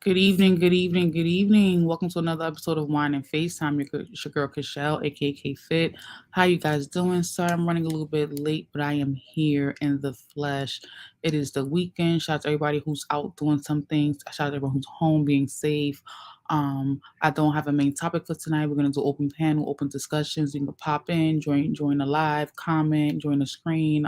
Good evening, good evening, good evening. Welcome to another episode of Wine and FaceTime. It's your girl Kashelle, aka Fit. How you guys doing? Sorry, I'm running a little bit late, but I am here in the flesh. It is the weekend. Shout out to everybody who's out doing some things. Shout out to everyone who's home being safe. I don't have a main topic for tonight. We're gonna do open panel, open discussions. You can pop in, join the live, comment, join the screen.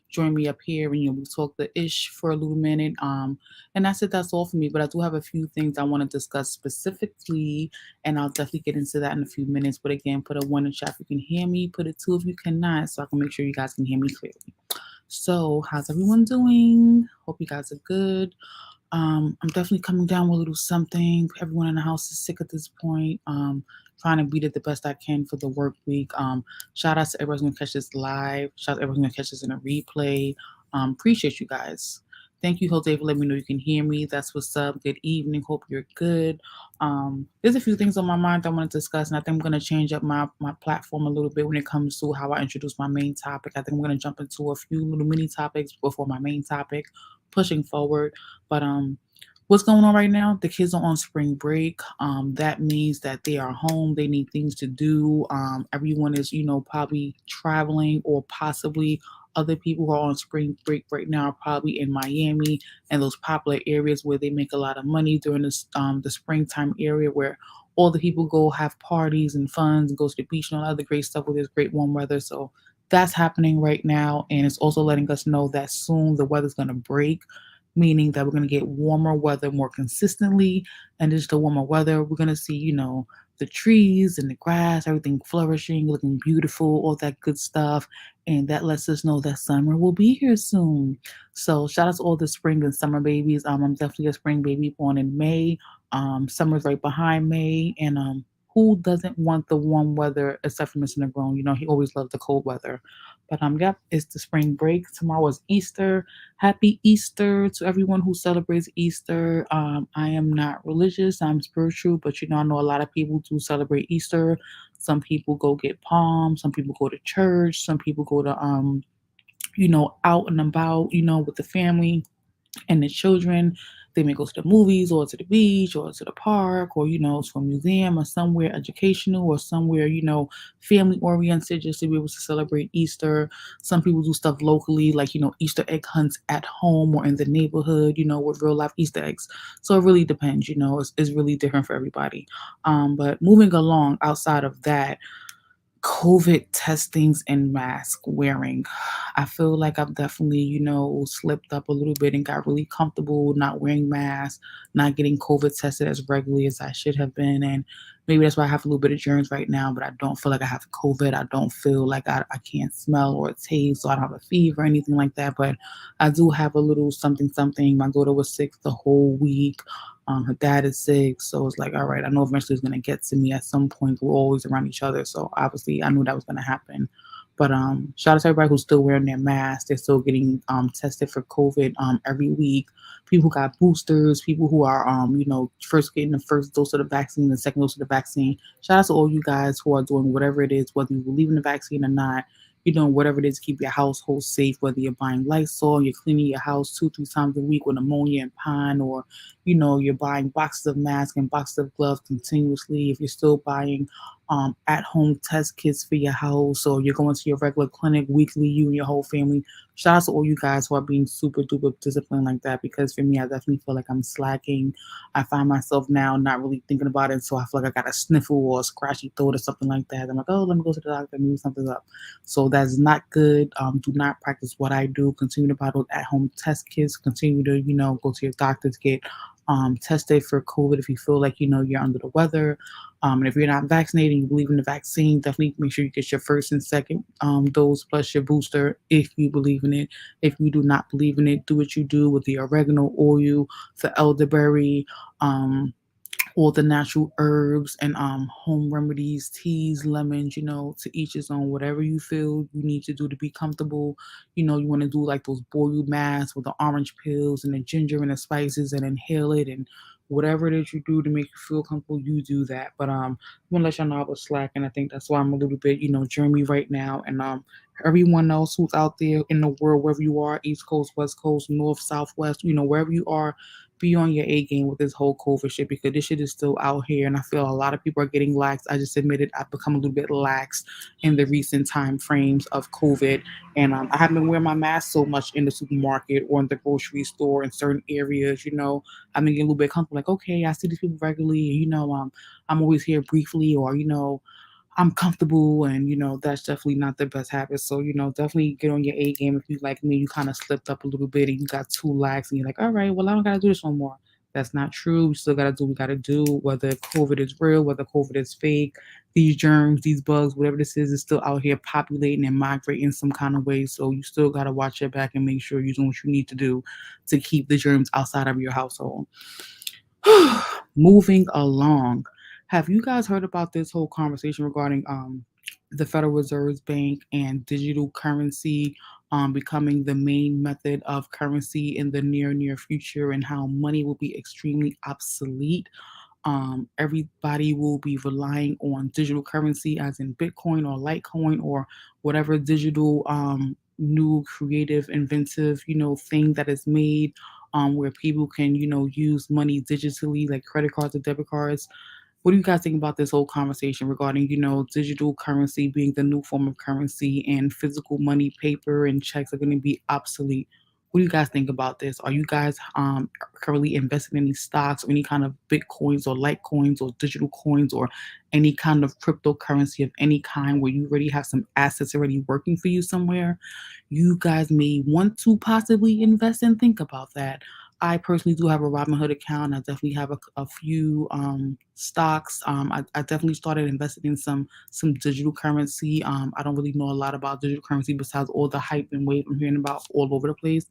Join me up here, and we talk the ish for a little minute. And that's it. That's all for me. But I do have a few things I want to discuss specifically, and I'll definitely get into that in a few minutes. But again, put a one in chat if you can hear me. Put a two if you cannot, so I can make sure you guys can hear me clearly. So, how's everyone doing? Hope you guys are good. I'm definitely coming down with a little something. Everyone in the house is sick at this point. Trying to beat it the best I can for the work week. Shout out to everyone's gonna catch this live. Shout out to everyone's gonna catch this in a replay. Appreciate you guys. Thank you, Jose, for letting me know you can hear me. That's what's up. Good evening. Hope you're good. There's a few things on my mind I want to discuss, and I think I'm going to change up my platform a little bit when it comes to how I introduce my main topic. I think I'm going to jump into a few little mini topics before my main topic, pushing forward. But what's going on right now? The kids are on spring break. That means that they are home. They need things to do. Everyone is, probably traveling, or possibly other people who are on spring break right now are probably in Miami and those popular areas where they make a lot of money during this the springtime area where all the people go have parties and funs and go to the beach and all other great stuff where there's great warm weather. So that's happening right now, and it's also letting us know that soon the weather's going to break, meaning that we're going to get warmer weather more consistently. And just the warmer weather, we're going to see, the trees and the grass, everything flourishing, looking beautiful, all that good stuff. And that lets us know that summer will be here soon. So shout out to all the spring and summer babies. I'm definitely a spring baby born in May. Summer's right behind May. And who doesn't want the warm weather except for Mr. Negron? He always loved the cold weather. But yep, it's the spring break. Tomorrow is Easter. Happy Easter to everyone who celebrates Easter. I am not religious, I'm spiritual, but I know a lot of people do celebrate Easter. Some people go get palms, some people go to church, some people go to out and about, with the family and the children. They may go to the movies or to the beach or to the park or, to a museum or somewhere educational or somewhere, family oriented, just to be able to celebrate Easter. Some people do stuff locally, like, Easter egg hunts at home or in the neighborhood, with real life Easter eggs. So it really depends, it's really different for everybody. But moving along outside of that, COVID testings and mask wearing. I feel like I've definitely, slipped up a little bit and got really comfortable not wearing masks, not getting COVID tested as regularly as I should have been. And maybe that's why I have a little bit of germs right now, but I don't feel like I have COVID. I don't feel like I can't smell or taste, so I don't have a fever or anything like that. But I do have a little something, something. My daughter was sick the whole week. Her dad is sick, so it's like, all right, I know eventually it's gonna get to me at some point. We're always around each other, so obviously I knew that was gonna happen. But shout out to everybody who's still wearing their masks. They're still getting tested for COVID every week. People who got boosters, people who are first getting the first dose of the vaccine, the second dose of the vaccine. Shout out to all you guys who are doing whatever it is, whether you believe in the vaccine or not. You're doing whatever it is to keep your household safe, whether you're buying Lysol, you're cleaning your house 2, 3 times a week with ammonia and pine, or you're buying boxes of masks and boxes of gloves continuously. If you're still buying at-home test kits for your house, or you're going to your regular clinic weekly, you and your whole family. Shout out to all you guys who are being super duper disciplined like that, because for me, I definitely feel like I'm slacking. I find myself now not really thinking about it, so I feel like I got a sniffle or a scratchy throat or something like that. I'm like, oh, let me go to the doctor, maybe something's up. So that's not good. Do not practice what I do. Continue to buy those at-home test kits. Continue to, go to your doctor to get tested for COVID if you feel like you're under the weather. And if you're not vaccinated, you believe in the vaccine, definitely make sure you get your first and second dose plus your booster if you believe in it. If you do not believe in it, do what you do with the oregano oil, the elderberry, all the natural herbs and home remedies, teas, lemons, to each his own. Whatever you feel you need to do to be comfortable. You want to do like those boiled masks with the orange peels and the ginger and the spices and inhale it, and whatever it is you do to make you feel comfortable, you do that. But I'm gonna let y'all know I was slacking. I think that's why I'm a little bit, germy right now. And everyone else who's out there in the world, wherever you are, East Coast, West Coast, North, Southwest, wherever you are, be on your A game with this whole COVID shit because this shit is still out here, and I feel a lot of people are getting lax. I just admitted I've become a little bit lax in the recent time frames of COVID, and I haven't been wearing my mask so much in the supermarket or in the grocery store in certain areas. I've been getting a little bit comfortable, like, okay, I see these people regularly, and I'm always here briefly, or I'm comfortable, and that's definitely not the best habit. So, definitely get on your A game. If you like me, you kind of slipped up a little bit and you got too lax and you're like, all right, well, I don't gotta do this no more. That's not true. We still gotta do what we gotta do, whether COVID is real, whether COVID is fake, these germs, these bugs, whatever this is still out here populating and migrating some kind of way. So you still gotta watch your back and make sure you're doing what you need to do to keep the germs outside of your household. Moving along, have you guys heard about this whole conversation regarding the Federal Reserve Bank and digital currency becoming the main method of currency in the near future, and how money will be extremely obsolete? Everybody will be relying on digital currency, as in Bitcoin or Litecoin or whatever digital new creative inventive thing that is made, where people can use money digitally, like credit cards or debit cards. What do you guys think about this whole conversation regarding, digital currency being the new form of currency and physical money, paper and checks are going to be obsolete? What do you guys think about this? Are you guys currently investing in any stocks or any kind of bitcoins or litecoins or digital coins or any kind of cryptocurrency of any kind where you already have some assets already working for you somewhere? You guys may want to possibly invest and think about that. I personally do have a Robinhood account. I definitely have a few stocks. I definitely started investing in some digital currency. I don't really know a lot about digital currency besides all the hype and wave I'm hearing about all over the place.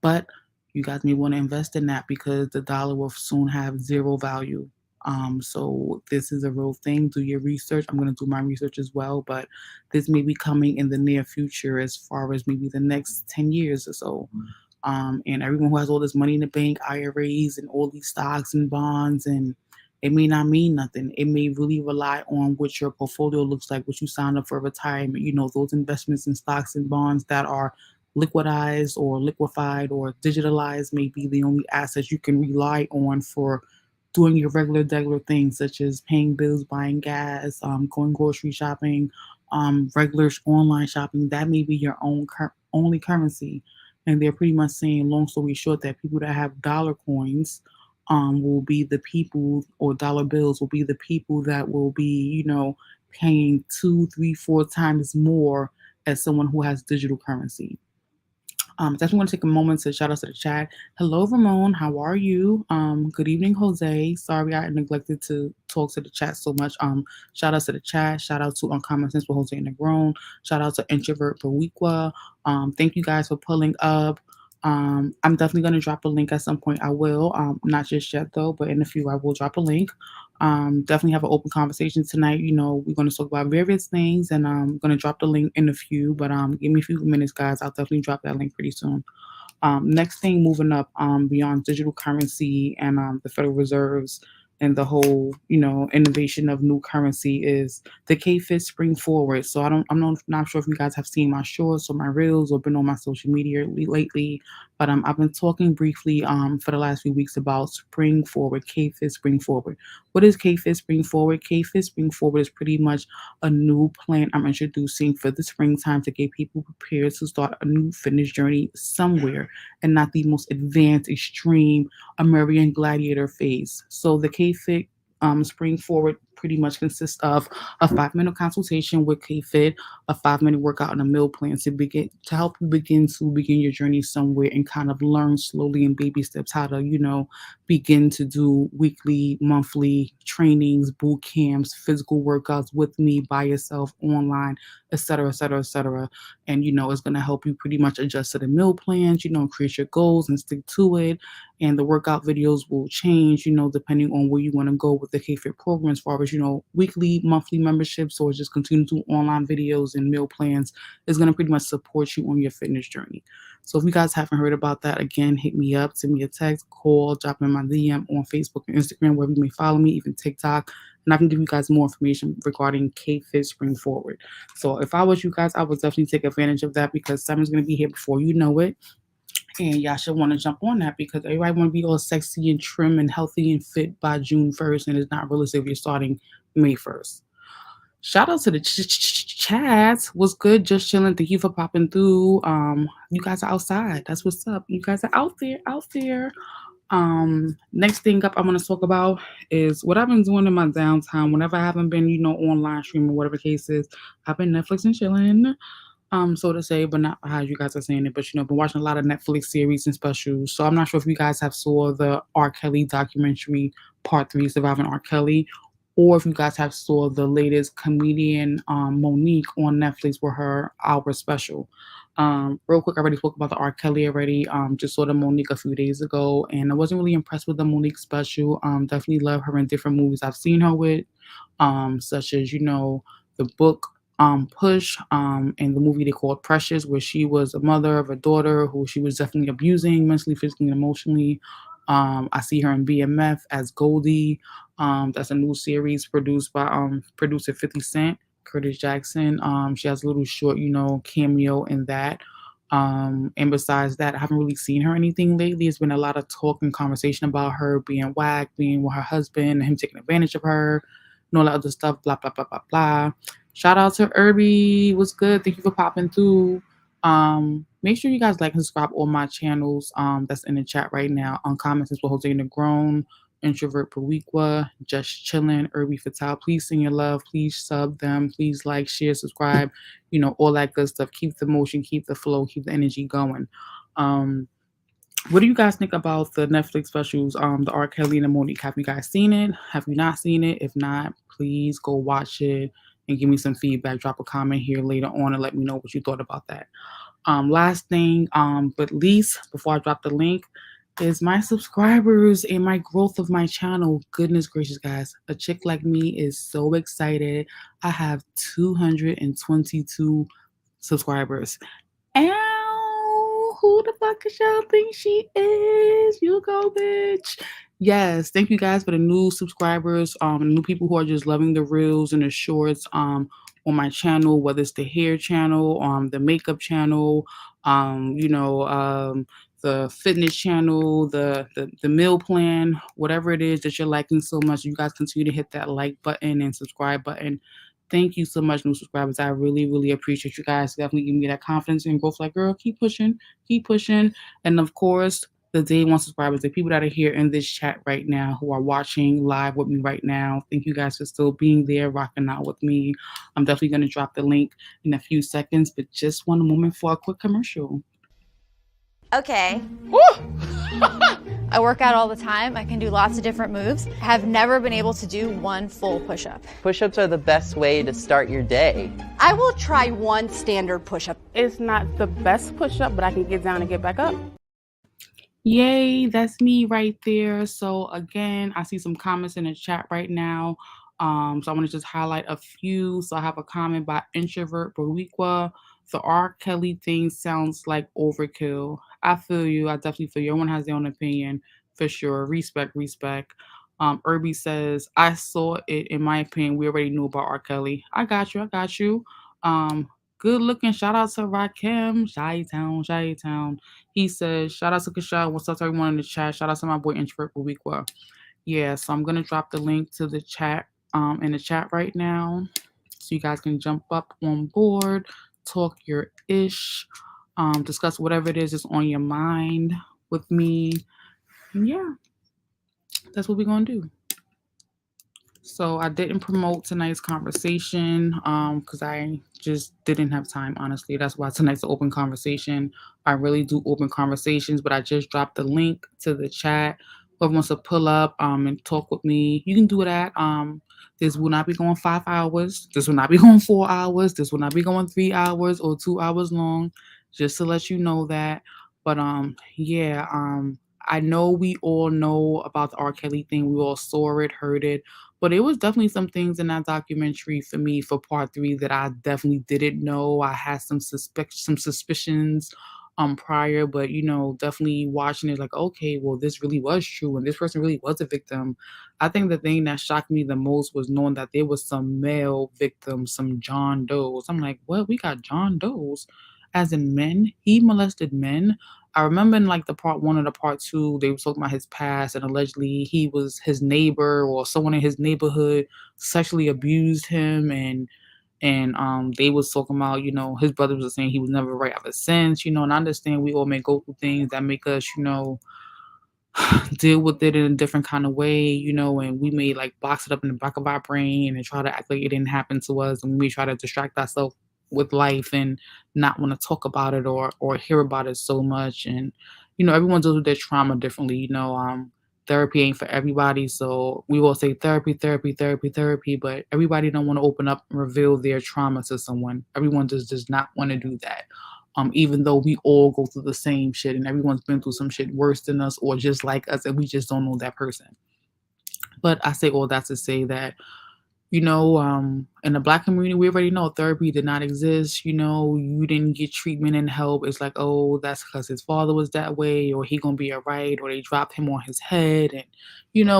But you guys may want to invest in that because the dollar will soon have zero value. So this is a real thing. Do your research. I'm going to do my research as well, but this may be coming in the near future, as far as maybe the next 10 years or so. And everyone who has all this money in the bank, IRAs, and all these stocks and bonds, and it may not mean nothing. It may really rely on what your portfolio looks like, what you signed up for retirement. Those investments in stocks and bonds that are liquidized or liquefied or digitalized may be the only assets you can rely on for doing your regular things, such as paying bills, buying gas, going grocery shopping, regular online shopping. That may be your only currency. And they're pretty much saying, long story short, that people that have dollar coins will be the people, or dollar bills will be the people that will be, paying two, three, four times more as someone who has digital currency. Definitely want to take a moment to shout out to the chat. Hello, Ramon. How are you? Good evening, Jose. Sorry I neglected to talk to the chat so much. Shout out to the chat. Shout out to Uncommon Sense for Jose and Negron. Shout out to Introvert Bariqua. Thank you guys for pulling up. I'm definitely going to drop a link at some point. I will. Not just yet though, but in a few I will drop a link. Definitely have an open conversation tonight. We're going to talk about various things, and I'm going to drop the link in a few. But give me a few minutes, guys. I'll definitely drop that link pretty soon. Next thing, moving up beyond digital currency and the Federal Reserves and the whole, innovation of new currency is the K-Fit Spring Forward. So not sure if you guys have seen my shorts or my reels or been on my social media lately, but I've been talking briefly for the last few weeks about Spring Forward, K-Fit Spring Forward. What is K-Fit Spring Forward? K-Fit Spring Forward is pretty much a new plan I'm introducing for the springtime to get people prepared to start a new fitness journey somewhere, and not the most advanced, extreme American Gladiator phase. So the K-Fit Spring Forward pretty much consists of a 5-minute consultation with K-Fit, a 5-minute workout, and a meal plan to help you begin your journey somewhere and kind of learn slowly in baby steps how to begin to do weekly, monthly trainings, boot camps, physical workouts with me, by yourself, online, etc., etc., etc. And it's going to help you pretty much adjust to the meal plans, create your goals and stick to it. And the workout videos will change, depending on where you want to go with the K-Fit program, as far as, weekly, monthly memberships, or just continue to do online videos and meal plans is going to pretty much support you on your fitness journey. So if you guys haven't heard about that, again, hit me up, send me a text, call, drop in my DM on Facebook and Instagram, wherever you may follow me, even TikTok, and I can give you guys more information regarding K-Fit Spring Forward. So if I was you guys, I would definitely take advantage of that, because summer's going to be here before you know it. And y'all should want to jump on that because everybody want to be all sexy and trim and healthy and fit by June 1st, and it's not realistic if you're starting May 1st. Shout out to the chats. What's good? Just chilling. Thank you for popping through. You guys are outside. That's what's up. You guys are out there, out there. Next thing up I want to talk about is what I've been doing in my downtime. Whenever I haven't been, online streaming, whatever the case is, I've been Netflix and chilling. So to say, but not how you guys are saying it, but been watching a lot of Netflix series and specials. So I'm not sure if you guys have saw the R. Kelly documentary part 3, Surviving R. Kelly, or if you guys have saw the latest comedian Monique on Netflix with her hour special. Real quick, I already spoke about the R. Kelly already. Just saw the Monique a few days ago, and I wasn't really impressed with the Monique special. Definitely love her in different movies I've seen her with, such as the book Push, and the movie they called Precious, where she was a mother of a daughter who she was definitely abusing mentally, physically, and emotionally. I see her in BMF as Goldie. That's a new series produced by producer 50 Cent, Curtis Jackson. She has a little short, cameo in that. And besides that, I haven't really seen her anything lately. It's been a lot of talk and conversation about her being whacked, being with her husband, and him taking advantage of her, and all that other stuff, blah, blah, blah, blah, blah. Shout out to Irby. What's good? Thank you for popping through. Make sure you guys like and subscribe on my channels. That's in the chat right now. On comments is for Jose and the Grown, Introvert Periqua, Just Chillin', Irby Fatal. Please send your love. Please sub them. Please like, share, subscribe. All that good stuff. Keep the motion, keep the flow, keep the energy going. What do you guys think about the Netflix specials, the R. Kelly and the Monique? Have you guys seen it? Have you not seen it? If not, please go watch it and give me some feedback. Drop a comment here later on and let me know what you thought about that. Last thing, but least, before I drop the link, is my subscribers and my growth of my channel. Goodness gracious, guys. A chick like me is so excited. I have 222 subscribers. Ow, who the fuck does y'all think she is? You go, bitch. Yes, thank you guys for the new subscribers, new people who are just loving the reels and the shorts, on my channel, whether it's the hair channel, the makeup channel, the fitness channel, the meal plan, whatever it is that you're liking so much. You guys continue to hit that like button and subscribe button. Thank you so much, new subscribers. I really, really appreciate you guys. Definitely give me that confidence and growth. Like, girl, keep pushing, keep pushing. And of course, the day one subscribers, the people that are here in this chat right now who are watching live with me right now. Thank you guys for still being there, rocking out with me. I'm definitely going to drop the link in a few seconds, but just one moment for a quick commercial. Okay. I work out all the time. I can do lots of different moves. I have never been able to do one full push-up. Push-ups are the best way to start your day. I will try one standard push-up. It's not the best push-up, but I can get down and get back up. Yay, that's me right there. So again, I see some comments in the chat right now. So I want to just highlight a few. So I have a comment by Introvert Bariqua. The R. Kelly thing sounds like overkill. I feel you. I definitely feel you. Everyone has their own opinion for sure. Respect, respect. Irby says, I saw it. In my opinion, we already knew about R. Kelly. I got you. I got you. Good looking. Shout out to Rakim. Chi-Town, Chi-Town. He says, shout out to Kashal. What's up to everyone in the chat? Shout out to my boy Introvert Bariqua. Yeah, so I'm gonna drop the link to the chat in the chat right now, so you guys can jump up on board, talk your ish, discuss whatever it is that's on your mind with me. And yeah, that's what we're gonna do. So I didn't promote tonight's conversation because I just didn't have time, honestly. That's why tonight's an open conversation. I really do open conversations, but I just dropped the link to the chat. Whoever wants to pull up and talk with me, you can do that. This will not be going 5 hours. This will not be going 4 hours. This will not be going 3 hours or 2 hours long, just to let you know that. But yeah, I know we all know about the R. Kelly thing. We all saw it, heard it. But it was definitely some things in that documentary for me for part 3 that I definitely didn't know. I had some suspicions prior, but definitely watching it like, okay, well, this really was true and this person really was a victim. I think the thing that shocked me the most was knowing that there was some male victims, some John Does. I'm like, what? We got John Does as in men? He molested men? I remember in like the part one or the part two, they were talking about his past and allegedly he was his neighbor or someone in his neighborhood sexually abused him and they was talking about, his brother was saying he was never right ever since, and I understand we all may go through things that make us, deal with it in a different kind of way, and we may like box it up in the back of our brain and try to act like it didn't happen to us, and we may try to distract ourselves with life and not want to talk about it or hear about it so much. And everyone deals with their trauma differently. Therapy ain't for everybody, so we all say therapy, therapy, therapy, therapy, but everybody don't want to open up and reveal their trauma to someone. Everyone just does not want to do that, even though we all go through the same shit and everyone's been through some shit worse than us or just like us, and we just don't know that person. But I say all that to say that, in the black community, we already know therapy did not exist. You didn't get treatment and help. It's like, oh, that's because his father was that way, or he gonna be alright, or they dropped him on his head, and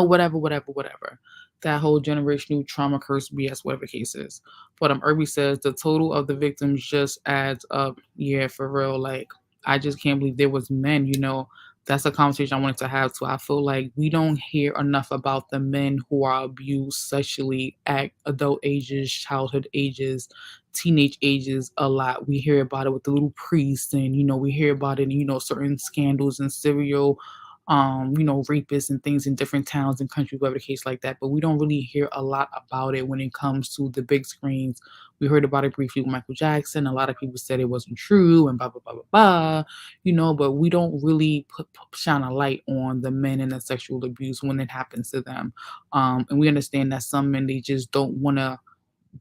whatever, whatever, whatever. That whole generational trauma curse BS, whatever the case is. But Irby says the total of the victims just adds up. Yeah, for real. Like, I just can't believe there was men. That's a conversation I wanted to have too. I feel like we don't hear enough about the men who are abused sexually at adult ages, childhood ages, teenage ages a lot. We hear about it with the little priests, and we hear about it in, certain scandals and serial rapists and things in different towns and countries, whatever the case like that. But we don't really hear a lot about it when it comes to the big screens. We heard about it briefly with Michael Jackson. A lot of people said it wasn't true and blah blah blah blah blah, but we don't really shine a light on the men and the sexual abuse when it happens to them. And we understand that some men, they just don't want to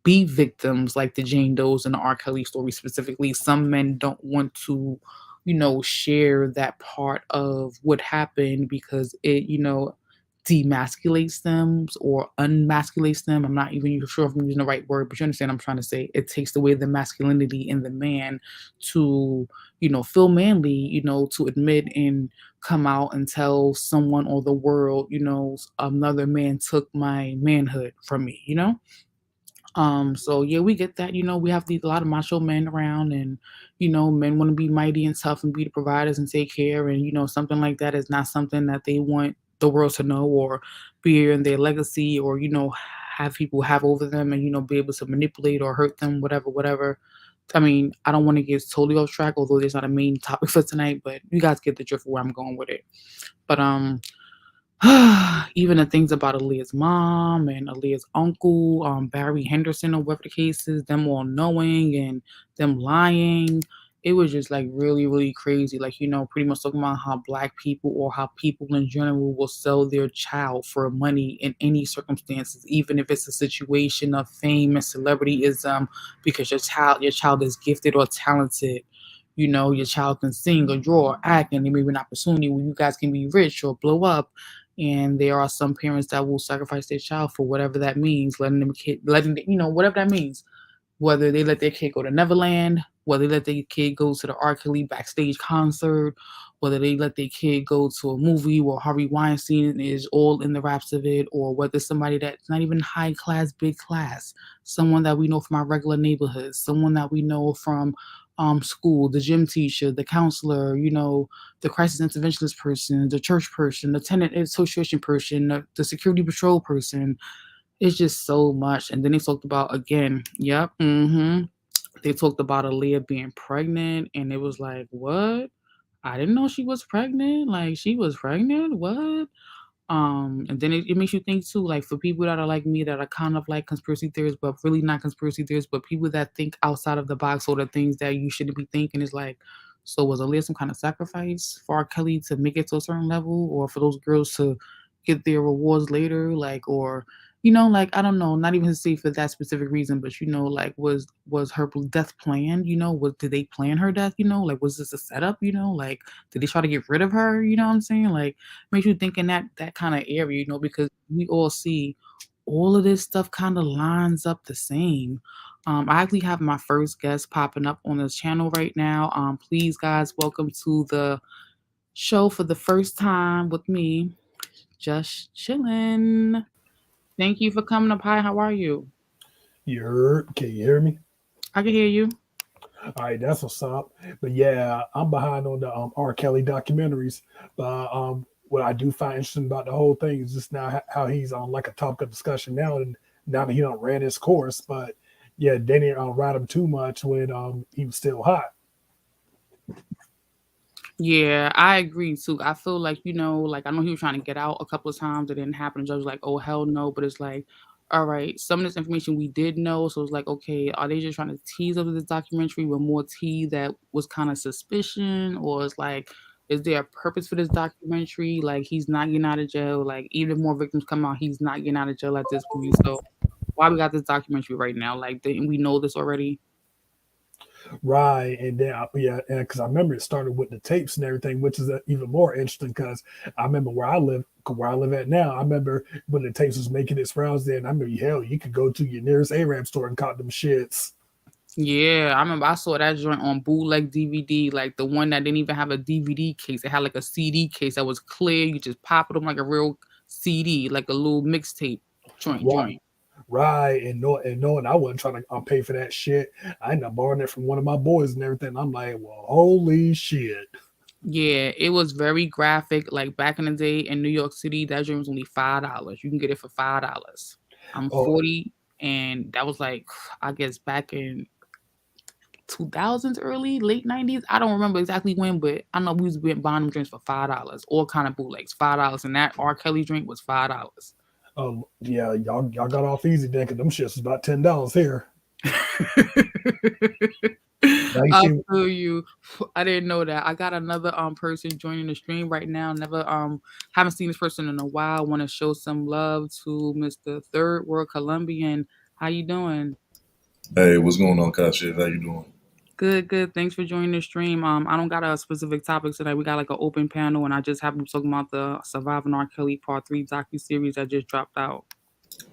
be victims like the Jane Does and the R. Kelly story specifically. Some men don't want to, share that part of what happened because it, demasculates them or unmasculates them. I'm not even sure if I'm using the right word, but you understand what I'm trying to say. It takes away the masculinity in the man to, feel manly, to admit and come out and tell someone or the world, another man took my manhood from me, so yeah, we get that. We have a lot of macho men around, and men want to be mighty and tough and be the providers and take care, and something like that is not something that they want the world to know or be in their legacy or have people have over them and be able to manipulate or hurt them, whatever, whatever. I mean, I don't want to get totally off track, although there's not a main topic for tonight, but you guys get the drift of where I'm going with it. But even the things about Aaliyah's mom and Aaliyah's uncle, Barry Henderson, or whatever the case is, them all knowing and them lying. It was just like really, really crazy. Like, pretty much talking about how black people or how people in general will sell their child for money in any circumstances, even if it's a situation of fame and celebrityism, because your child is gifted or talented. Your child can sing or draw or act, and there may be an opportunity where you guys can be rich or blow up. And there are some parents that will sacrifice their child for whatever that means, whatever that means, whether they let their kid go to Neverland, whether they let their kid go to the R. Kelly backstage concert, whether they let their kid go to a movie where Harvey Weinstein is all in the wraps of it, or whether somebody that's not even high class, big class, someone that we know from our regular neighborhoods, someone that we know from school, the gym teacher, the counselor, the crisis interventionist person, the church person, the tenant association person, the security patrol person. It's just so much. And then they talked about again, yep, they talked about Aaliyah being pregnant, and it was like, what? I didn't know she was pregnant. Like, she was pregnant? What? And then it makes you think too, like for people that are like me, that are kind of like conspiracy theorists, but really not conspiracy theorists, but people that think outside of the box or the things that you shouldn't be thinking is like, so was Aaliyah some kind of sacrifice for R. Kelly to make it to a certain level, or for those girls to get their rewards later, like, or like I don't know, not even to say for that specific reason, but like was her death planned? Did they plan her death? Like was this a setup? Like did they try to get rid of her? You know what I'm saying? Like makes you think in that kind of area, because we all see all of this stuff kind of lines up the same. I actually have my first guest popping up on this channel right now. Please, guys, welcome to the show for the first time with me, just chilling. Thank you for coming up. Hi, how are you? Can you hear me? I can hear you. All right, that's what's up. But yeah, I'm behind on the R. Kelly documentaries. But what I do find interesting about the whole thing is just now how he's on like a topic of discussion now, and now that he don't ran his course. But yeah, they didn't ride him too much when he was still hot. Yeah, I agree too. I feel like, like I know he was trying to get out a couple of times. It didn't happen. The judge was like, oh, hell no. But it's like, all right, some of this information we did know. So it's like, okay, are they just trying to tease over this documentary with more tea that was kind of suspicion? Or it's like, is there a purpose for this documentary? Like, he's not getting out of jail. Like, even if more victims come out, he's not getting out of jail at this point. So why we got this documentary right now? Like, didn't we know this already? Right, and then yeah, and because I remember it started with the tapes and everything, which is even more interesting because I remember where I live at now. I remember when the tapes was making its rounds. Then I remember, hell, you could go to your nearest Arab store and cop them shits. Yeah, I remember I saw that joint on bootleg DVD, like the one that didn't even have a DVD case. It had like a CD case that was clear. You just pop it on like a real CD, like a little mixtape joint Right, joint. right, and knowing I wasn't trying to pay for that shit, I ended up borrowing it from one of my boys and everything. I'm like, well, holy shit. Yeah, it was very graphic. Like back in the day in New York City, that joint was only $5. You can get it for $5. I'm Oh, 40, and that was like, I guess back in 2000s, early late 90s. I don't remember exactly when, but I know we was buying them drinks for $5. All kind of bootlegs, $5, and that R. Kelly drink was $5. yeah, y'all got off easy then, 'cause them shits was about $10 here. Now you I see, feel you. I didn't know that. I got another person joining the stream right now. Never haven't seen this person in a while. Want to show some love to Mr. Third World Colombian. How you doing? Hey, what's going on, Kasha? How you doing? Good, good. Thanks for joining the stream. I don't got a specific topic today. We got like an open panel, and I just happened to be talking about the Surviving R. Kelly Part 3 docu series that just dropped out.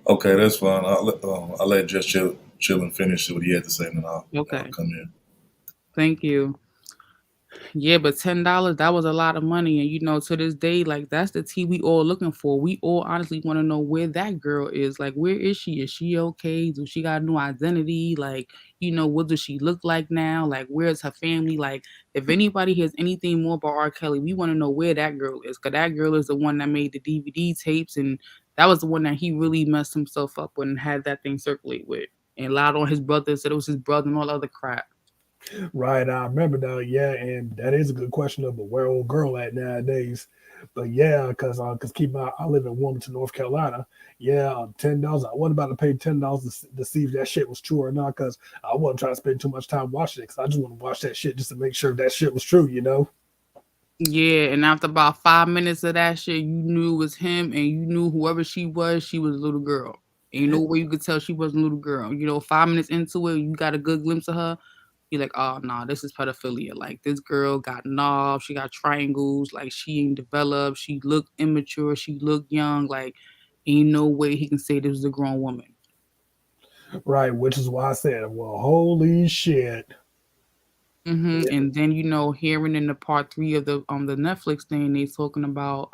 Okay, that's fine. I'll let Just chill and finish what he had to say, and then I'll Okay, come in. thank you. Yeah, but $10, that was a lot of money. And to this day, like that's the tea we all looking for. We all honestly want to know where that girl is. Like, where is she? Is she okay? Do she got a new identity? Like, what does she look like now? Like, where's her family? Like, if anybody has anything more about R. Kelly, we want to know where that girl is. Cause that girl is the one that made the DVD tapes, and that was the one that he really messed himself up with and had that thing circulate with. And lied on his brother, said it was his brother and all other crap. right, I remember now, yeah, and that is a good question of, but where old girl at nowadays? But yeah, because keep in mind, I live in Wilmington, North Carolina. Yeah, $10. I wasn't about to pay $10 to see if that shit was true or not, because I wasn't trying to spend too much time watching it. Because I just want to watch that shit just to make sure that shit was true, you know? Yeah, and after about 5 minutes of that shit, you knew it was him, and you knew whoever she was a little girl. Ain't no way you could tell she wasn't a little girl. 5 minutes into it, you got a good glimpse of her. You're like, oh no, this is pedophilia. Like this girl got knobs, she got triangles, like she ain't developed, she looked immature, she looked young. Like, ain't no way he can say this was a grown woman. Right, which is why I said, well, holy shit. And then hearing in the part 3 of the Netflix thing, they talking about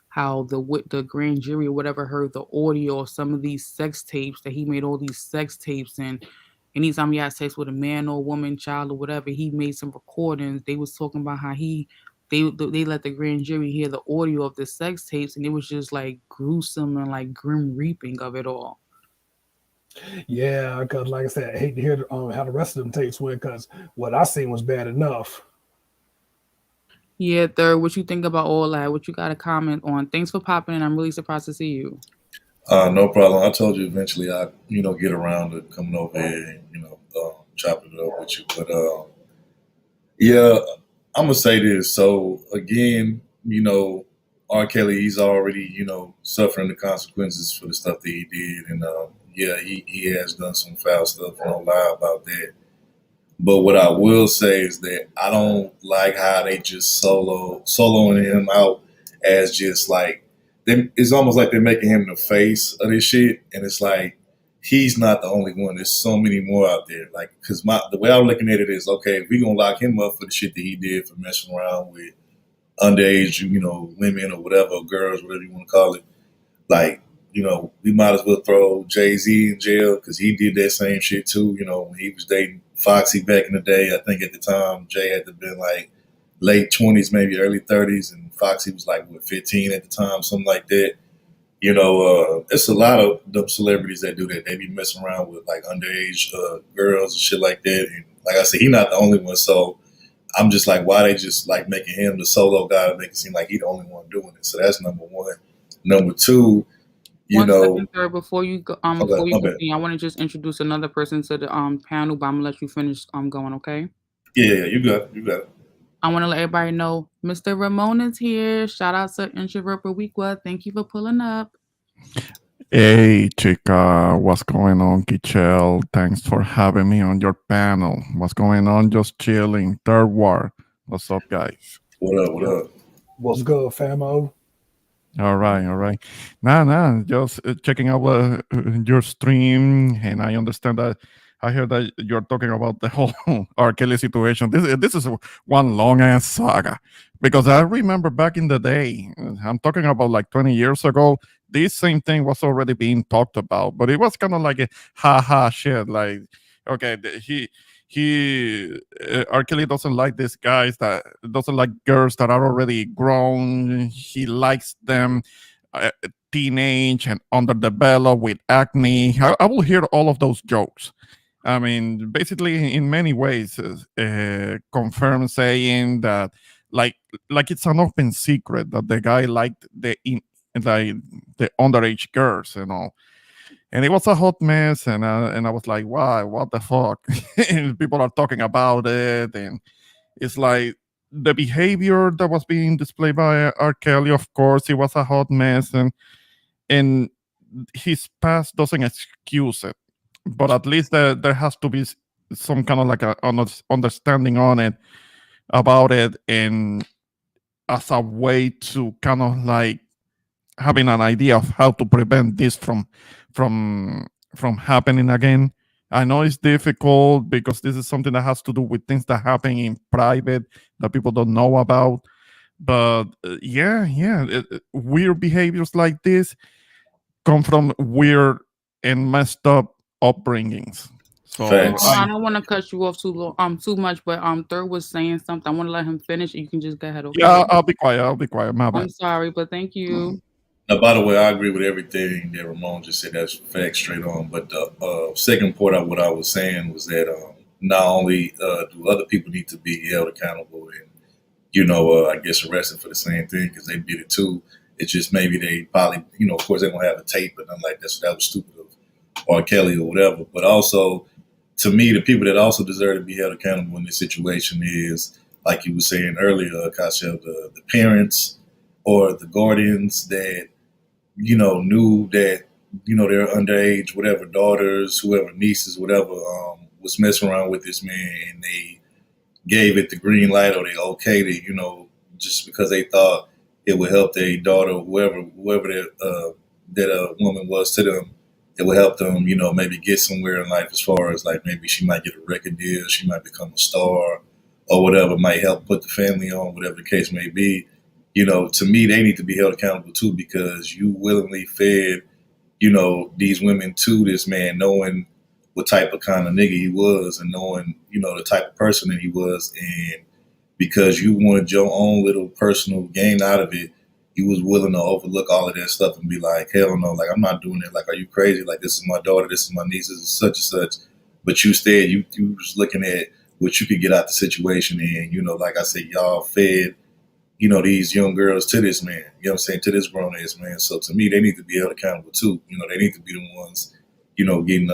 how the grand jury or whatever heard the audio of some of these sex tapes that he made all these sex tapes, and anytime he had sex with a man or woman, child or whatever, he made some recordings. They was talking about how they let the grand jury hear the audio of the sex tapes, and it was just like gruesome and like grim reaping of it all. Yeah, because like I said, I hate to hear how the rest of them tapes went, because what I seen was bad enough. Yeah, third, what you think about all that? What you got to comment on? Thanks for popping in. I'm really surprised to see you. No problem. I told you eventually I get around to coming over here and chopping it up with you. But yeah, I'm gonna say this. So again, R. Kelly, he's already suffering the consequences for the stuff that he did, and yeah, he has done some foul stuff. I don't lie about that. But what I will say is that I don't like how they just soloing him out as just like it's almost like they're making him the face of this shit, and it's like he's not the only one. There's so many more out there. Like, because the way I'm looking at it is, okay, if we gonna lock him up for the shit that he did for messing around with underage, women or whatever, girls, whatever you want to call it, like, we might as well throw Jay-Z in jail because he did that same shit too. When he was dating Foxy back in the day, I think at the time Jay had to been like late 20s, maybe early 30s, and Foxy was like what 15 at the time, something like that. It's a lot of the celebrities that do that. They be messing around with like underage girls and shit like that. And like I said, he's not the only one. So I'm just like, why they just like making him the solo guy to make it seem like he the only one doing it? So that's number one. Number two, you One know, second, sir. okay, Before you my bad. continue, I want to just introduce another person to the panel, but I'm gonna let you finish going. Okay. Yeah, you got it. You got it. I want to let everybody know Mr. Ramon is here. Shout out to Introvert Weekwa. Thank you for pulling up. Hey, chica, what's going on, Kichel? Thanks for having me on your panel. What's going on? Just chilling. Third War. What's up, guys? What up? What up? What's good, famo? All right, all right. Nah, just checking out your stream, and I understand that. I heard that you're talking about the whole R. Kelly situation. This is one long ass saga because I remember back in the day. I'm talking about like 20 years ago. This same thing was already being talked about, but it was kind of like a ha ha shit. Like, okay, R. Kelly doesn't like these guys that doesn't like girls that are already grown. He likes them teenage and underdeveloped with acne. I will hear all of those jokes. I mean, basically, in many ways, confirm saying that, like, like it's an open secret that the guy liked like the underage girls and all, and it was a hot mess. And I was like, why? What the fuck? And people are talking about it, and it's like the behavior that was being displayed by R. Kelly. Of course, it was a hot mess, and his past doesn't excuse it, but at least there has to be some kind of like a understanding on it about it, and as a way to kind of like having an idea of how to prevent this from from happening again. I know it's difficult because this is something that has to do with things that happen in private that people don't know about. But weird behaviors like this come from weird and messed up upbringings. So Facts. I don't want to cut you off too much, but Third was saying something. I want to let him finish. You can just go ahead, okay? yeah, I'll be quiet. I'll be quiet. My bad. I'm sorry, but thank you. Now, by the way, I agree with everything that Ramon just said. That's facts straight on. But the second part of what I was saying was that not only do other people need to be held accountable and I guess arrested for the same thing because they did it too. It's just maybe they probably, of course they don't have a tape, but I'm like, that was stupid of R. Kelly or whatever. But also, to me, the people that also deserve to be held accountable in this situation is, like you were saying earlier, Kasha, the parents or the guardians that knew that they're underage, whatever, daughters, whoever, nieces, whatever, was messing around with this man, and they gave it the green light or they okayed it, just because they thought it would help their daughter, whoever that woman was to them, it would help them, maybe get somewhere in life as far as like maybe she might get a record deal, she might become a star or whatever, might help put the family on, whatever the case may be. To me, they need to be held accountable too because you willingly fed, these women to this man, knowing what type of kind of nigga he was and knowing, the type of person that he was. And because you wanted your own little personal gain out of it, you was willing to overlook all of that stuff and be like, hell no, like, I'm not doing it. Like, are you crazy? Like, this is my daughter, this is my niece, this is such and such. But you instead, you was looking at what you could get out the situation. And, like I said, y'all fed, these young girls to this man, you know what I'm saying, to this grown ass man. So to me, they need to be held accountable too. They need to be the ones, getting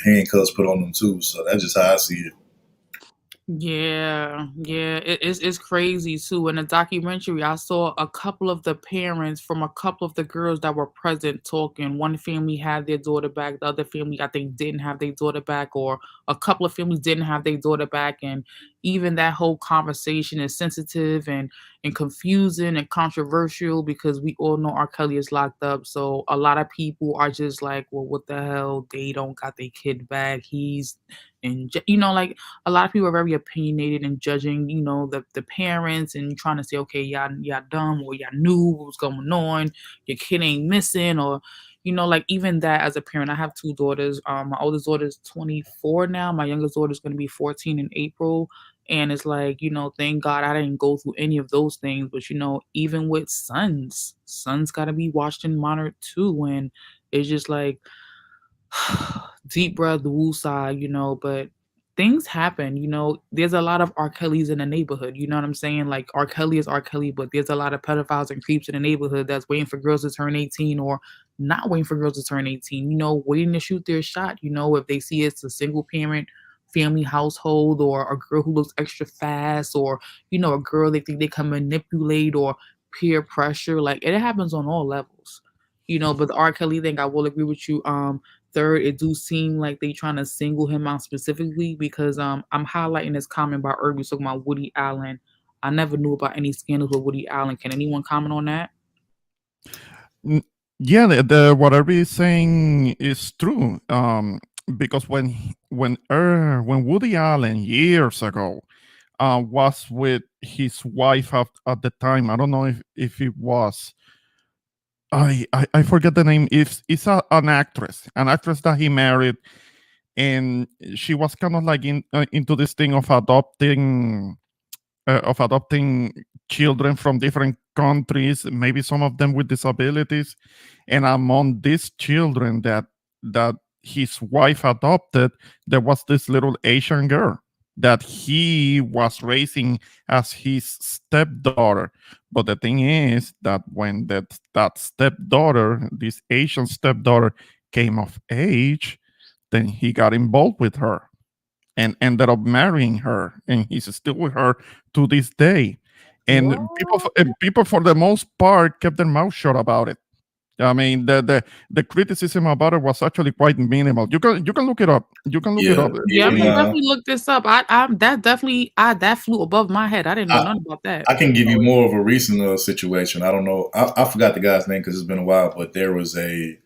handcuffs put on them too. So that's just how I see it. Yeah, it's crazy too. In the documentary, I saw a couple of the parents from a couple of the girls that were present talking. One family had their daughter back, the other family I think didn't have their daughter back, or a couple of families didn't have their daughter back. And even that whole conversation is sensitive and confusing and controversial because we all know R. Kelly is locked up. So a lot of people are just like, well, what the hell? They don't got their kid back. He's and like a lot of people are very opinionated and judging, the parents and trying to say, okay, y'all dumb or y'all knew what was going on, your kid ain't missing, or like even that as a parent, I have two daughters. My oldest daughter is 24 now. My youngest daughter is going to be 14 in April. And it's like, thank God I didn't go through any of those things. But, even with sons got to be watched and monitored too. And it's just like, deep breath, woosah, but things happen, there's a lot of R. Kelly's in the neighborhood, you know what I'm saying? Like R. Kelly is R. Kelly, but there's a lot of pedophiles and creeps in the neighborhood that's waiting for girls to turn 18 or not waiting for girls to turn 18, waiting to shoot their shot, if they see it's a single parent family household or a girl who looks extra fast or, a girl they think they can manipulate or peer pressure. Like it happens on all levels. But the R. Kelly thing, I will agree with you. Third, it do seem like they trying to single him out specifically because I'm highlighting this comment by Irby talking about Woody Allen. I never knew about any scandals with Woody Allen. Can anyone comment on that? N- Yeah, the what Irby is saying is true. Because when Woody Allen years ago was with his wife at the time, I don't know if it was I forget the name. It's an actress that he married, and she was kind of like into this thing of adopting children from different countries, maybe some of them with disabilities. And among these children that his wife adopted, there was this little Asian girl that he was raising as his stepdaughter. But the thing is that when that stepdaughter, this Asian stepdaughter, came of age, then he got involved with her and ended up marrying her, and he's still with her to this day. And people for the most part kept their mouth shut about it. I mean, the criticism about it was actually quite minimal. You can look it up. You can look it Yeah, up. Yeah, I'm even gonna definitely look this up. That flew above my head. I didn't know I, nothing about that. I can give you more of a recent situation. I don't know. I forgot the guy's name because it's been a while, but there was a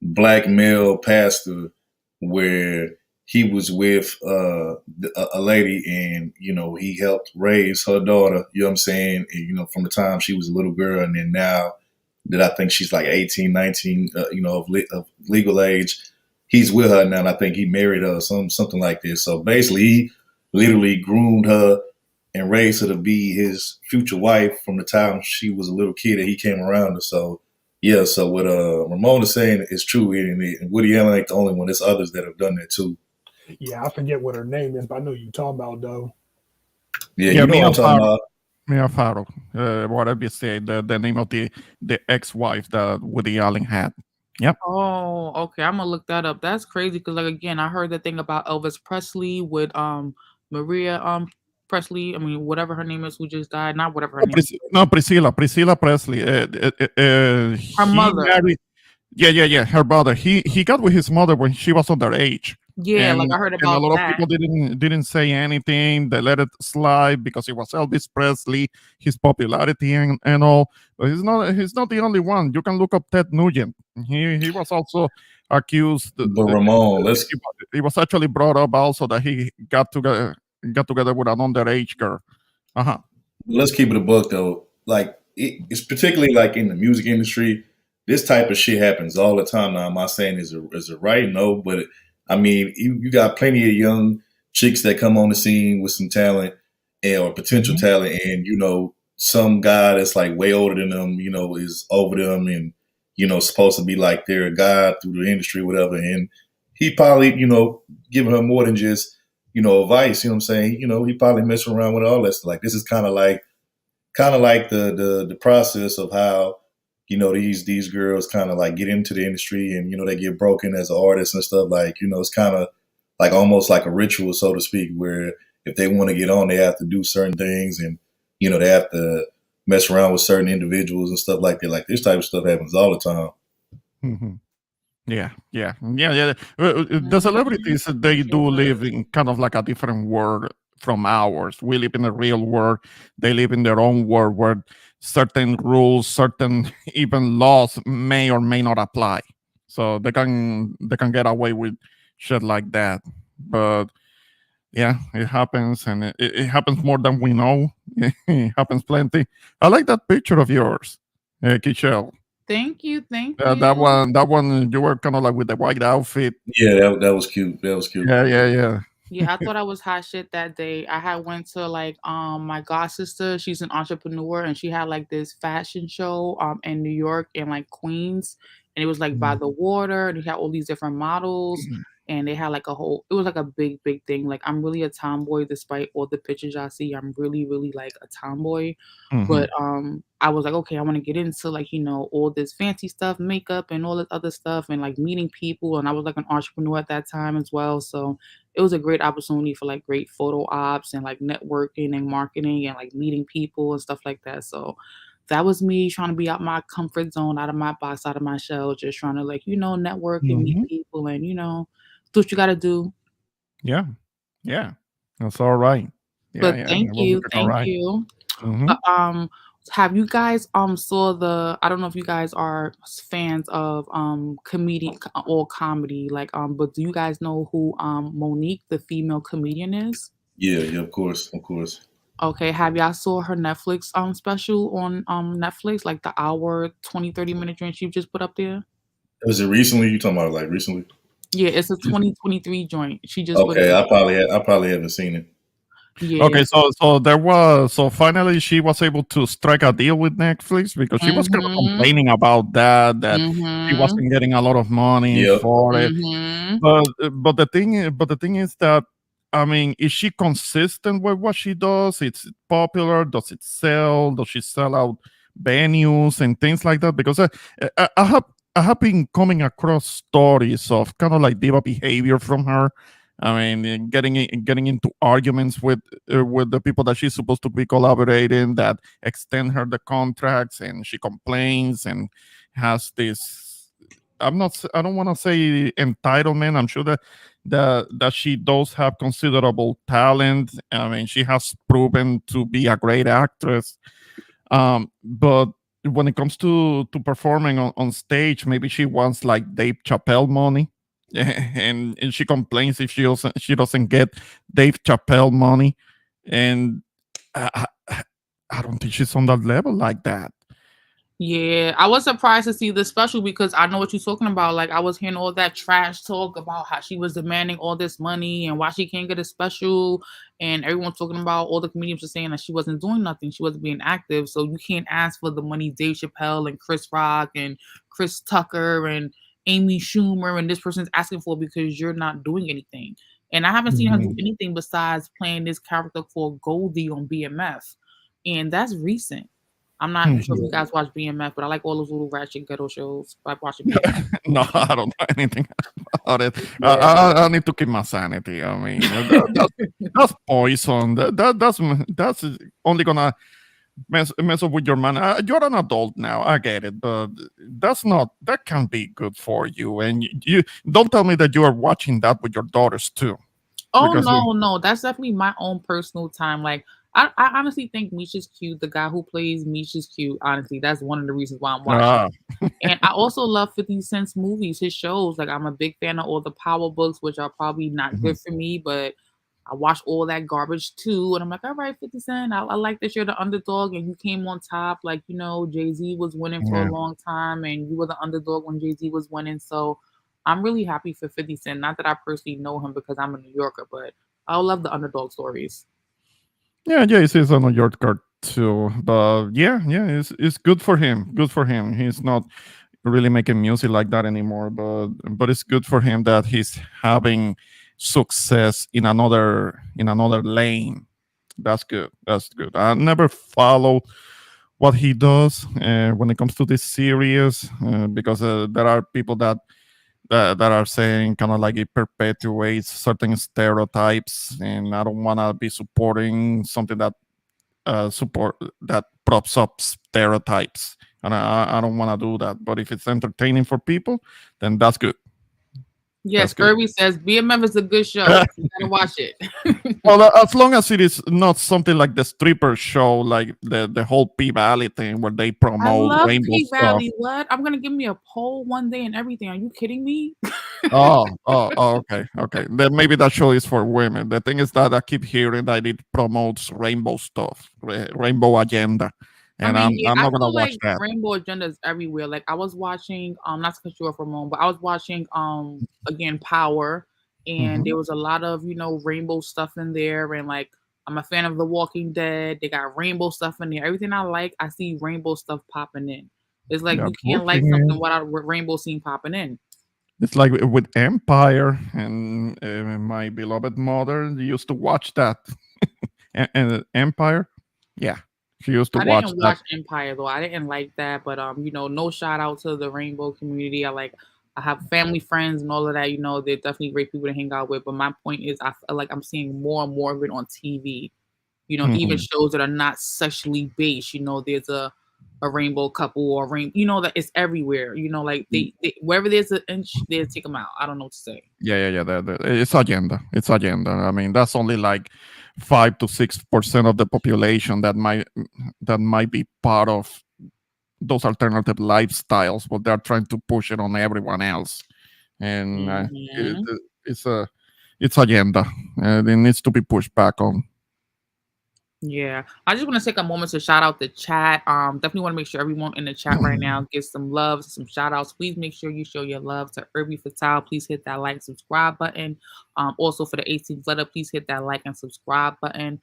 black male pastor where he was with a lady, and he helped raise her daughter. You know what I'm saying? And, from the time she was a little girl, and then now that I think she's like 18, 19, of legal age, he's with her now. And I think he married her, or something like this. So basically, he literally groomed her and raised her to be his future wife from the time she was a little kid and he came around her. So yeah, so what Ramon is saying is true, and Woody Allen ain't the only one. There's others that have done that too. Yeah, I forget what her name is, but I know you talking about though. Yeah, Yeah, you know what I'm talking about. Mia Farrow, whatever you say, the name of the ex-wife that Woody Allen had. Yep. Oh, okay. I'm gonna look that up. That's crazy because, like, again, I heard that thing about Elvis Presley with Maria Presley. I mean, whatever her name is, who just died. Not whatever her name is. No, Priscilla Presley. Her He mother. married. Yeah. Her brother. He got with his mother when she was underage, Yeah, like and I heard and a about lot of that. people didn't say anything. They let it slide because it was Elvis Presley, his popularity and all. But he's not the only one. You can look up Ted Nugent. He was also accused. But Ramon, He was actually brought up also that he got together with an underage girl. Uh-huh. let's keep it a buck though. Like it's particularly like in the music industry, this type of shit happens all the time. Now, I'm not saying is it right? No, but I mean, you got plenty of young chicks that come on the scene with some talent or potential talent, and some guy that's like way older than them, is over them, and supposed to be like their guy through the industry, whatever, and he probably giving her more than just advice. You know what I'm saying? He probably messing around with all that stuff. Like this is kind of like the process of how these girls kind of like get into the industry, and they get broken as an artist and stuff. Like it's kind of like almost like a ritual, so to speak, where if they want to get on, they have to do certain things, and they have to mess around with certain individuals and stuff like that. Like this type of stuff happens all the time. Mhm. Yeah. The celebrities, they do live in kind of like a different world from ours. We live in a real world. They live in their own world where certain rules, certain even laws may or may not apply. So they can get away with shit like that. But yeah, it happens, and it happens more than we know. It happens plenty. I like that picture of yours, Kichel. Thank you, thank That you. one, you were kind of like with the white outfit. Yeah, that was cute. That was cute. Yeah, yeah, yeah. Yeah, I thought I was hot shit that day. I had went to like my god sister, she's an entrepreneur and she had like this fashion show in New York and like Queens and it was like by the water and they had all these different models and they had like a whole it was like a big thing. Like I'm really a tomboy despite all the pictures y'all see. I'm really like a tomboy. Mhm. But I was like, okay, I want to get into like, all this fancy stuff, makeup and all this other stuff and like meeting people and I was like an entrepreneur at that time as well. So it was a great opportunity for like great photo ops and like networking and marketing and like meeting people and stuff like that. So that was me trying to be out my comfort zone, out of my box, out of my shell, just trying to like, network and meet Mhm. people and, do what you got to do. Yeah, yeah. That's all right. Yeah, But yeah. thank That was you. looking all Thank right. you. Mhm. But, have you guys saw the I don't know if you guys are fans of comedian or comedy like but do you guys know who Monique the female comedian is? Yeah, yeah, of course, of course. Okay, have y'all saw her Netflix, special on, Netflix, like the hour, 20-30 minute joint she just put up there? Was it recently? You talking about like recently? Yeah, it's a 2023 joint. She just put it Okay, up. I probably haven't seen it. Yeah. Okay, so there was so finally she was able to strike a deal with Netflix because she was kind of Mhm. complaining about that she Mhm. wasn't getting a lot of money Yep. for it. Mhm. But the thing is that I mean, is she consistent with what she does? It's popular. Does it sell? Does she sell out venues and things like that? Because I have been coming across stories of kind of like diva behavior from her. I mean, getting into arguments with the people that she's supposed to be collaborating that extend her the contracts, and she complains and has this. I don't want to say entitlement. I'm sure that she does have considerable talent. I mean, she has proven to be a great actress. But when it comes to performing on stage, maybe she wants like Dave Chappelle money. And she complains if she doesn't get Dave Chappelle money. And I don't think she's on that level like that. Yeah, I was surprised to see the special because I know what you're talking about. Like I was hearing all that trash talk about how she was demanding all this money and why she can't get a special, and everyone's talking about all the comedians were saying that she wasn't doing nothing, she wasn't being active. So you can't ask for the money Dave Chappelle and Chris Rock and Chris Tucker and Amy Schumer and this person's asking for because you're not doing anything. And I haven't seen her do Mhm. anything besides playing this character called Goldie on BMF, and that's recent. I'm not sure if you Mhm. guys watch BMF, but I like all those little ratchet ghetto shows by watching BMF. No, I don't know anything about it. Yeah. I need to keep my sanity. I mean, that's poison. That's only gonna mess up with your man. You're an adult now. I get it, but that can't be good for you. And you don't tell me that you are watching that with your daughters too, Oh because no, no, that's definitely my own personal time. Like I honestly think Misha's cute. The guy who plays Misha's cute. Honestly, that's one of the reasons why I'm watching. ah, And I also love 50 Cent's movies, his shows. Like I'm a big fan of all the power books, which are probably not mhm, good for me, but I watched all that garbage too. And I'm like, all right, 50 Cent, I like that you're the underdog and you came on top. Like, Jay-Z was winning for a yeah. long time and you were the underdog when Jay-Z was winning. So I'm really happy for 50 Cent. Not that I personally know him because I'm a New Yorker, but I love the underdog stories. Yeah, yeah, he's a New Yorker too. But yeah, it's good for him. Good for him. He's not really making music like that anymore. But it's good for him that he's having success in another lane. That's good. That's good. I never follow what he does when it comes to this series because there are people that are saying kind of like it perpetuates certain stereotypes, and I don't want to be supporting something that props up stereotypes, and I don't want to do that. But if it's entertaining for people, then that's good. That's Yes, good. Irby says BMF is a good show. You gotta watch it. Well, as long as it is not something like the stripper show, like the whole P Valley thing where they I promote love rainbow P stuff. Valley. What? I'm gonna give me a poll one day and everything. Are you kidding me? Oh, okay, okay. Then maybe that show is for women. The thing is that I keep hearing that it promotes rainbow stuff, rainbow agenda, I and mean, yeah, I'm I not gonna feel watch like that. rainbow agendas everywhere. Like I was watching, not to cut you off, Ramon, but I was watching, again, Power, and Hmm. there was a lot of rainbow stuff in there, and like I'm a fan of The Walking Dead. They got rainbow stuff in there. Everything I like, I see rainbow stuff popping in. It's like The you poor can't like thing something is, without rainbow scene popping in. it's like with Empire, and my beloved mother used to watch that. And Empire, yeah, she used to I watch didn't that. watch Empire though. I didn't like that, but no shout out to the rainbow community. I have family friends and all of that. They're definitely great people to hang out with. But my point is, I feel like I'm seeing more and more of it on TV. Even Mhm. shows that are not sexually based. There's a rainbow couple or rain. That it's everywhere. Like they wherever there's an inch, they take them out. I don't know what to say. Yeah. It's agenda. It's agenda. I mean, that's only like 5 to 6% of the population that might be part of those alternative lifestyles, but they're trying to push it on everyone else, and Hmm. it's a it's agenda, and it needs to be pushed back on. Yeah, I just want to take a moment to shout out the chat. Definitely want to make sure everyone in the chat right now gets some love, some shout outs. Please make sure you show your love to Irby Fatal. Please hit that like, subscribe button. Also for the 18th letter, please hit that like and subscribe button.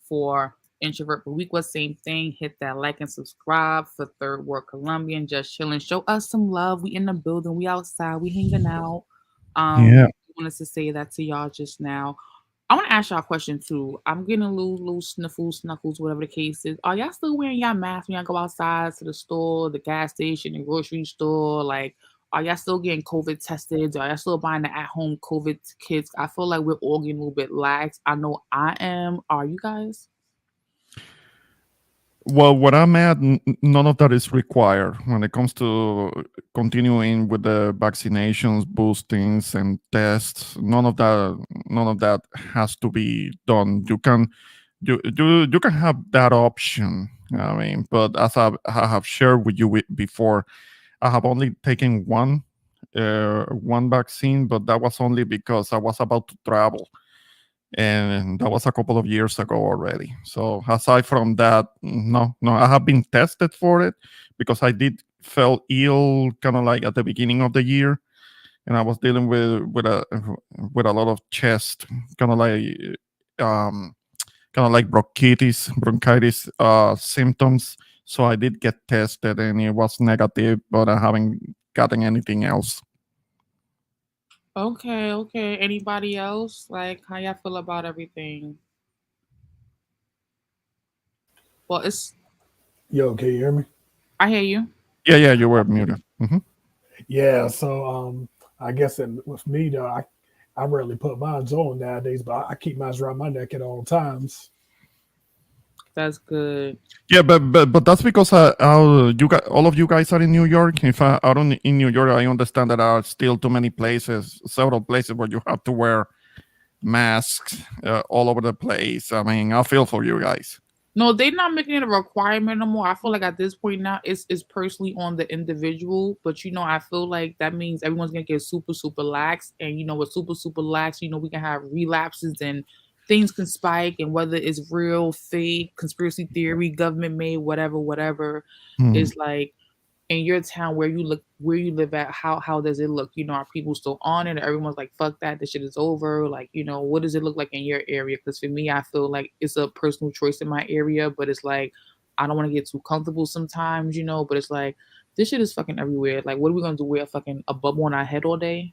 For Introvert Weekwa, same thing. Hit that like and subscribe. For Third World Colombian, just chilling. Show us some love. We in the building. We outside. We hanging out. Yeah. Wanted to say that to y'all just now. I want to ask y'all a question too. I'm getting a little sniffles, snuffles, whatever the case is. Are y'all still wearing y'all masks when y'all go outside to the store, the gas station, the grocery store? Like, are y'all still getting COVID tested? Are y'all still buying the at-home COVID kits? I feel like we're all getting a little bit lax. I know I am. Are you guys? Well, what I'm at, none of that is required when it comes to continuing with the vaccinations, boostings, and tests. None of that has to be done. You can have that option. I mean, but as I have shared with you before, I have only taken one vaccine, but that was only because I was about to travel, and that was a couple of years ago already. So aside from that, no, I have been tested for it because I did felt ill, kind of like at the beginning of the year, and I was dealing with a lot of chest, kind of like um, bronchitis symptoms. So I did get tested, and it was negative, but I haven't gotten anything else. Okay, okay. Anybody else? Like, how y'all feel about everything? Well, Yo, can you hear me? I hear you. Yeah, you were muted. Hmm. Yeah, so I guess with me though, I rarely put mine on nowadays, but I keep mine around my neck at all times. That's good. Yeah, but that's because you got all of you guys are in New York. If I out in New York, I understand that there are still too many places, several places where you have to wear masks all over the place. I mean, I feel for you guys. No, they're not making it a requirement no more. I feel like at this point now, it's personally on the individual. But I feel like that means everyone's gonna get super, super lax. And with super, super lax, we can have relapses and things can spike. And whether it's real, fake, conspiracy theory, government made, whatever, whatever, Hmm. it's like in your town where you live at, how does it look? Are people still on it, or everyone's like, fuck that, this shit is over? Like, what does it look like in your area? Because for me, I feel like it's a personal choice in my area, but it's like I don't want to get too comfortable sometimes, but it's like this shit is fucking everywhere. Like, what are we gonna do? Wear a bubble on our head all day?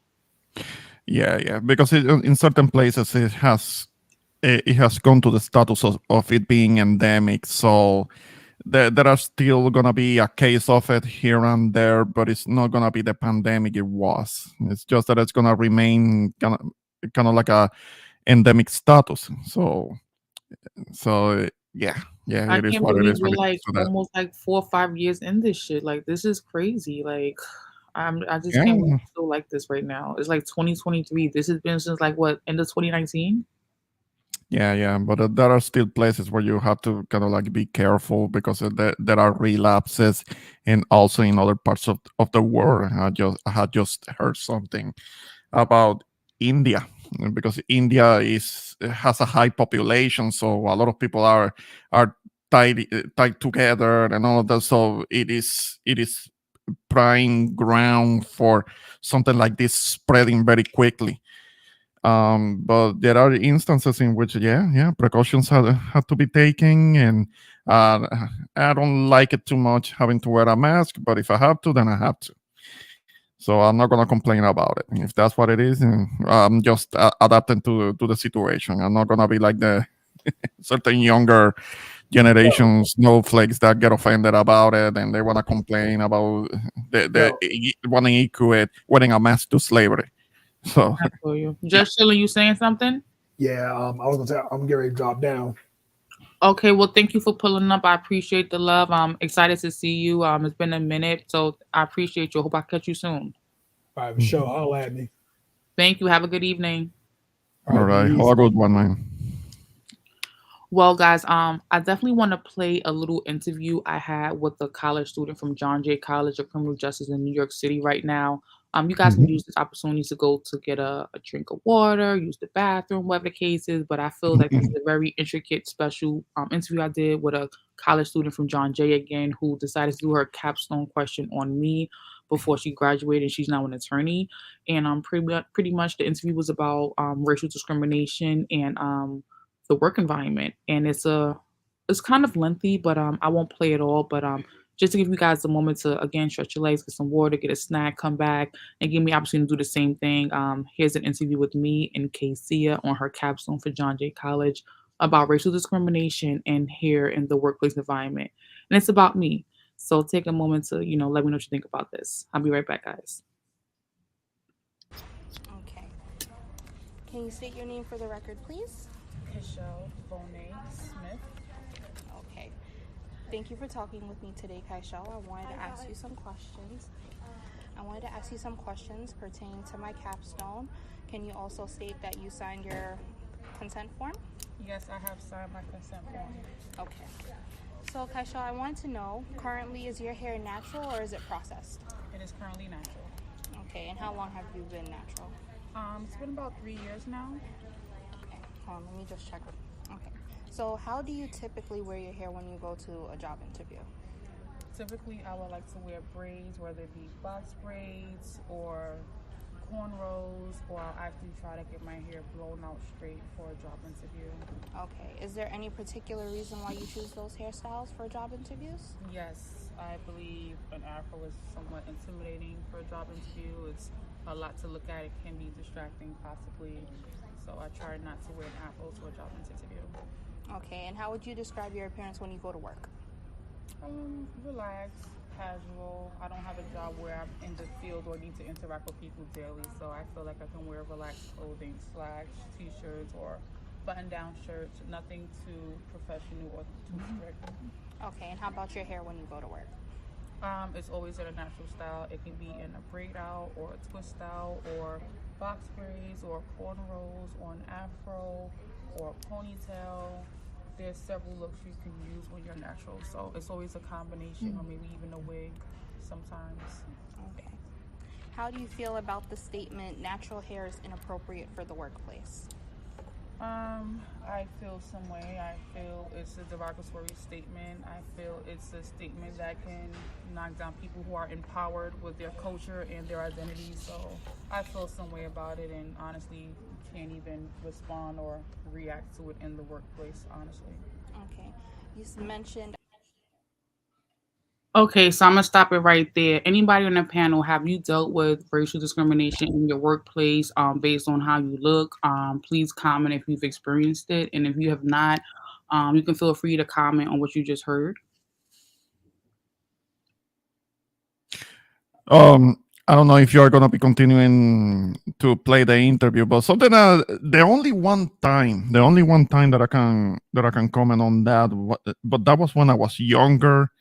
Yeah, because in certain places it has gone to the status of it being endemic. So there are still gonna be a case of it here and there, but it's not gonna be the pandemic it was. It's just that it's gonna remain kind of like a endemic status. So yeah, I it is can't what it believe is we're when it like comes to that. almost like 4 or 5 years in this shit. Like, this is crazy. Like, I just can't believe Yeah, it's still like this right now. It's like 2023. This has been since like what, end of 2019? yeah, but there are still places where you have to kind of like be careful because there are relapses, and also in other parts of the world. I had just heard something about India, because India has a high population, so a lot of people are tied together and all of that. So it is prime ground for something like this spreading very quickly. But there are instances in which, yeah, precautions have to be taken, and uh, I don't like it too much having to wear a mask. But if I have to, then I have to. So I'm not gonna complain about it. If that's what it is, and I'm just adapting to the situation. I'm not gonna be like the certain younger Yo, generation snowflakes that get offended about it and they want to complain about yo, want to equate wearing a mask to slavery. So I feel you. Just chilling. You saying something? yeah. I was gonna say I'm getting ready to drop down. Okay. Well, thank you for pulling up. I appreciate the love. I'm excited to see you. It's been a minute, so I appreciate you. Hope I catch you soon. All right, for sure. Holla at me. Thank you. Have a good evening. All all right, be right, have easy. a good one, man. Well, guys, I definitely want to play a little interview I had with a college student from John Jay College of Criminal Justice in New York City right now. You guys can Mhm. use this opportunity to go to get a drink of water, use the bathroom, whatever the case is. But I feel like this is a very intricate, special interview I did with a college student from John Jay again, who decided to do her capstone question on me before she graduated. She's now an attorney, and pretty much the interview was about racial discrimination and the work environment, and it's kind of lengthy, but I won't play it all. But just to give you guys a moment to again stretch your legs, get some water, get a snack, come back, and give me the opportunity to do the same thing. Here's an interview with me and Casey on her capstone for John Jay College about racial discrimination and here in the workplace environment, and it's about me. So take a moment to let me know what you think about this. I'll be right back, guys. Okay. Can you state your name for the record, please? Michelle Bonet Smith. Okay. Thank you for talking with me today, Kaishal. I wanted to ask you some questions. Pertaining to my capstone. Can you also state that you signed your consent form? Yes, I have signed my consent form. Okay. So, Kaishal, I wanted to know, currently, is your hair natural or is it processed? It is currently natural. Okay, and how long have you been natural? It's been about 3 years now. Okay, hold on, let me just check. Okay, so how do you typically wear your hair when you go to a job interview? Typically, I would like to wear braids, whether it be box braids or cornrows, or I'll actually try to get my hair blown out straight for a job interview. Okay, is there any particular reason why you choose those hairstyles for job interviews? Yes, I believe an afro is somewhat intimidating for a job interview. It's a lot to look at. It can be distracting, possibly. So I try not to wear an afro to a job interview. Okay, and how would you describe your appearance when you go to work? Relaxed, casual. I don't have a job where I'm in the field or need to interact with people daily, so I feel like I can wear relaxed clothing, slacks, t-shirts, or button-down shirts. Nothing too professional or too strict. Okay, and how about your hair when you go to work? It's always in a natural style. It can be in a braid out or a twist out or box braids or cornrows or an afro or a ponytail. There's several looks you can use when you're natural. So it's always a combination or maybe even a wig sometimes. Okay. How do you feel about the statement, natural hair is inappropriate for the workplace? I feel some way. I feel it's a derogatory statement. I feel it's a statement that can knock down people who are empowered with their culture and their identity. So I feel some way about it, and honestly can't even respond or react to it in the workplace, honestly. Okay. You mentioned. Okay, so I'm gonna stop it right there. Anybody on the panel, have you dealt with racial discrimination in your workplace based on how you look? Please comment if you've experienced it, and if you have not, you can feel free to comment on what you just heard. Um, I don't know if you're gonna be continuing to play the interview, but something the only one time that I can comment on that, but that was when I was younger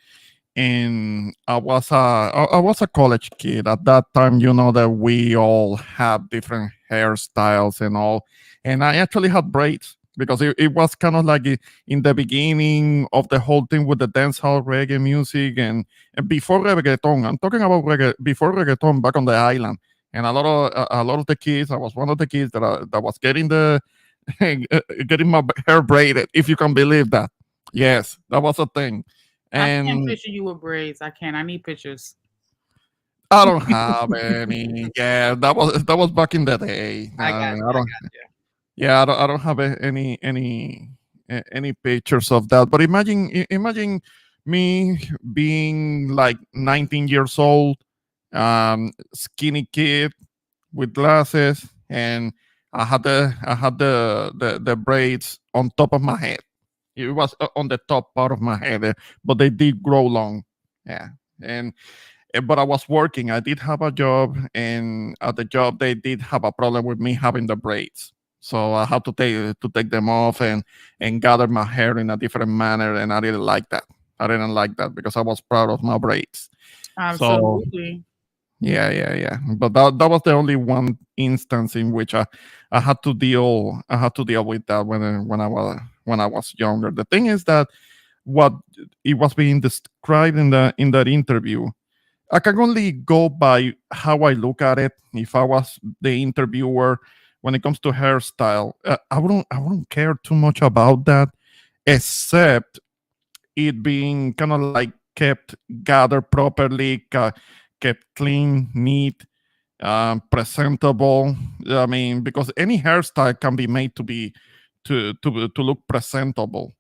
and I was a college kid at that time. You know that we all have different hairstyles and all, and I actually had braids because it was kind of like in the beginning of the whole thing with the dancehall reggae music and before reggaeton. I'm talking about before reggaeton back on the island, and a lot of the kids. I was one of the kids that was getting the getting my hair braided, if you can believe that. Yes, that was a thing. I can't And picture you with braids. I can't. I need pictures. I don't have any. Yeah, that was back in the day. I got I you. I don't. got you. Yeah, I don't have any pictures of that. But imagine me being like 19 years old, skinny kid with glasses, and I had the braids on top of my head. It was on the top part of my head, but they did grow long. Yeah, and but I was working. I did have a job, and at the job they did have a problem with me having the braids. So I had to take them off and gather my hair in a different manner, and I didn't like that. I didn't like that because I was proud of my braids. So Absolutely. yeah. But that was the only one instance in which I had to deal with that when I was younger. The thing is that what it was being described in that interview, I can only go by how I look at it. If I was the interviewer, when it comes to hairstyle, I wouldn't care too much about that, except it being kind of like kept gathered properly, kept clean, neat, presentable. I mean, because any hairstyle can be made to look presentable,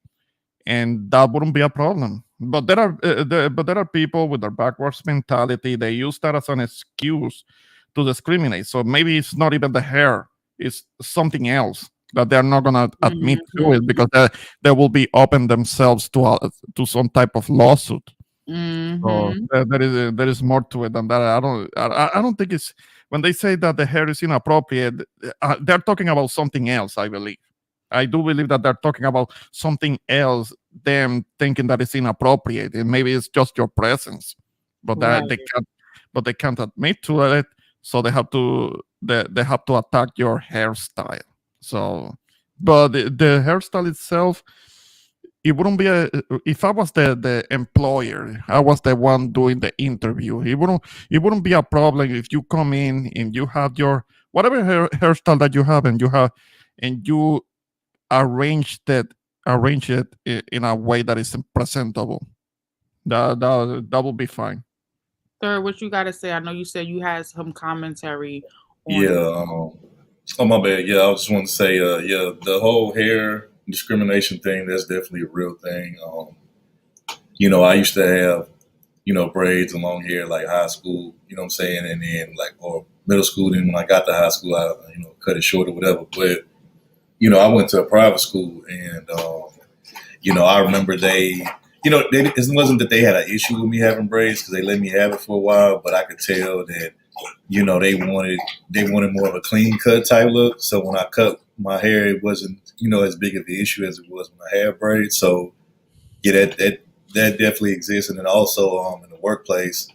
and that wouldn't be a problem. But there are people with their backwards mentality. They use that as an excuse to discriminate. So maybe it's not even the hair; it's something else that they're not gonna admit to it Mhm. because they will be open themselves to some type of lawsuit. So Mhm. there is more to it than that. I don't think it's when they say that the hair is inappropriate. They're talking about something else. I believe. I do believe that they're talking about something else. Them thinking that it's inappropriate, and maybe it's just your presence, but that they Right. can't. But they can't admit to it, so they have to attack your hairstyle. So, but the hairstyle itself, it wouldn't be a if I was the employer, I was the one doing the interview. It wouldn't be a problem if you come in and you have your whatever hairstyle that you have, and you arrange it in a way that is presentable. That will be fine. Third, what you got to say? I know you said you had some commentary on. Yeah. Oh my bad. Yeah, I just want to say, yeah, the whole hair discrimination thing, that's definitely a real thing. I used to have, braids and long hair like high school, you know what I'm saying? And then like, or middle school. Then when I got to high school, I, cut it short or whatever. But, I went to a private school and, I remember it wasn't that they had an issue with me having braids because they let me have it for a while, but I could tell that, they wanted more of a clean cut type look. So when I cut my hair, it wasn't, as big of an issue as it was when I had braids. So yeah, that definitely exists. And then also in the workplace,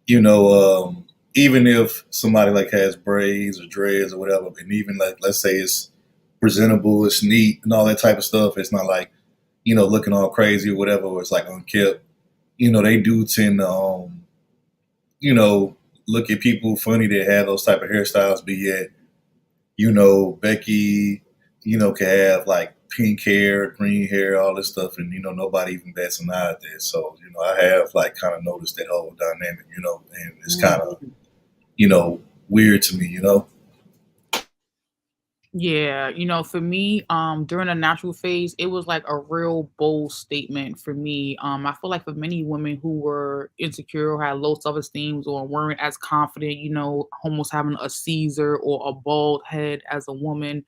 you know, even if somebody like has braids or dreads or whatever, and even like let's say it's presentable, it's neat and all that type of stuff, it's not like, looking all crazy or whatever, or it's like unkept. They do tend to you know, look at people funny that have those type of hairstyles, but yet, Becky, can have like pink hair, green hair, all this stuff, and nobody even bats an eye at that. So, I have like kind of noticed that whole dynamic, and it's kind of, Mhm. weird to me. Yeah, for me, during the natural phase, it was like a real bold statement for me. I feel like for many women who were insecure or had low self-esteem or weren't as confident, almost having a Caesar or a bald head as a woman,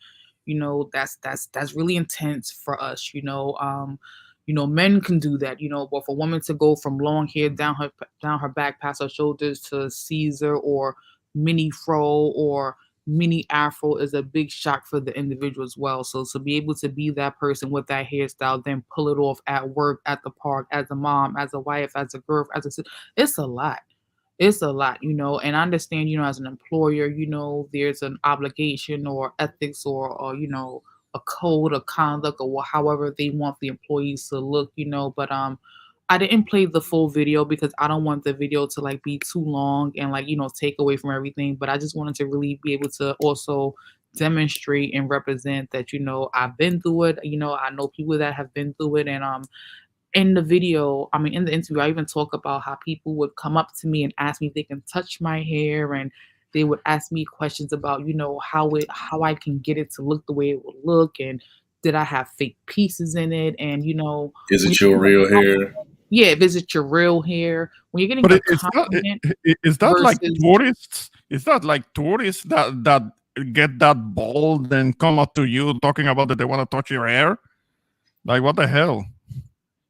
that's really intense for us. Men can do that, but for a woman to go from long hair down her back past her shoulders to Caesar or mini fro or mini afro is a big shock for the individual as well. So to be able to be that person with that hairstyle, then pull it off at work, at the park, as a mom, as a wife, as a girl, it's a lot. It's a lot, and I understand, as an employer, there's an obligation or ethics or a code of conduct or however they want the employees to look, but I didn't play the full video because I don't want the video to like be too long and like, take away from everything. But I just wanted to really be able to also demonstrate and represent that, I've been through it. I know people that have been through it. And in the video, I mean, in the interview, I even talk about how people would come up to me and ask me if they can touch my hair, and they would ask me questions about, how I can get it to look the way it would look, and did I have fake pieces in it, and Is when it you're your getting real a hair? compliment, yeah, visit your real hair. When you're getting But a it's not. compliment Is that like versus tourists? Is that like tourists that get that bold and come up to you talking about that they want to touch your hair? Like what the hell?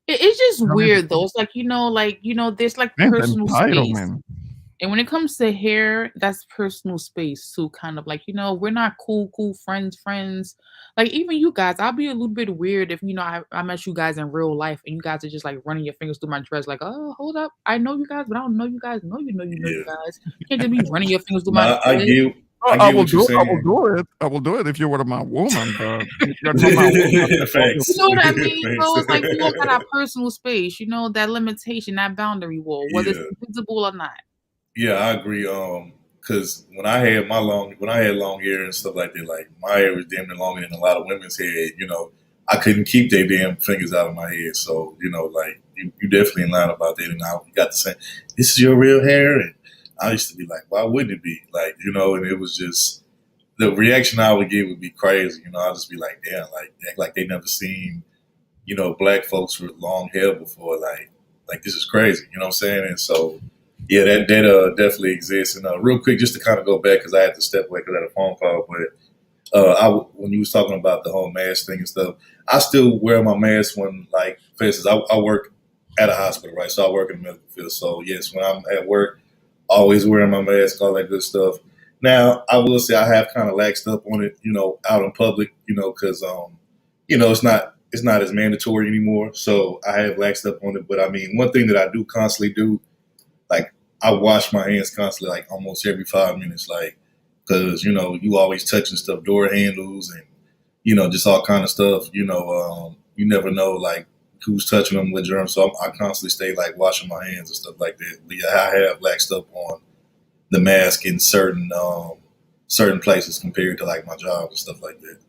it's just I mean, weird though. It's there's like man, personal space. entitlement. And when it comes to hair, that's personal space too. Kind of like, we're not cool friends. Like even you guys, I'll be a little bit weird if I met you guys in real life and you guys are just like running your fingers through my dress, like, oh, hold up, I know you guys, but I don't know you guys. No, you Yeah. guys. You can't just be running your fingers through No, my I dress. get Oh, I get what you're I will saying. do it. I will do it if you were my woman, but you're not my woman. Thanks. You know what I mean? Thanks. So it's like we all got our personal space, that limitation, that boundary wall, whether it's Yeah. visible or not. Yeah, I agree. Cause when I had long hair and stuff like that, like my hair was damn near longer than a lot of women's hair. I couldn't keep their damn fingers out of my head. So like you definitely in line about that. And I got to say, this is your real hair, and I used to be like, why wouldn't it be? Like and it was just the reaction I would get would be crazy. I'd just be like, damn, like act like they never seen black folks with long hair before. Like this is crazy. You know what I'm saying? And so yeah, that definitely exists. And real quick, just to kind of go back because I had to step away because I had a phone call. But when you was talking about the whole mask thing and stuff, I still wear my mask when, like, for instance, I work at a hospital, right? So I work in the medical field. So yes, when I'm at work, always wearing my mask, all that good stuff. Now I will say I have kind of laxed up on it, out in public, because it's not as mandatory anymore. So I have laxed up on it. But I mean, one thing that I do constantly do, like, I wash my hands constantly, like almost every 5 minutes, like, because you always touching stuff, door handles, and just all kind of stuff. You never know like who's touching them with germs, so I constantly stay like washing my hands and stuff like that. But yeah, I have laxed up on the mask in certain places compared to like my job and stuff like that.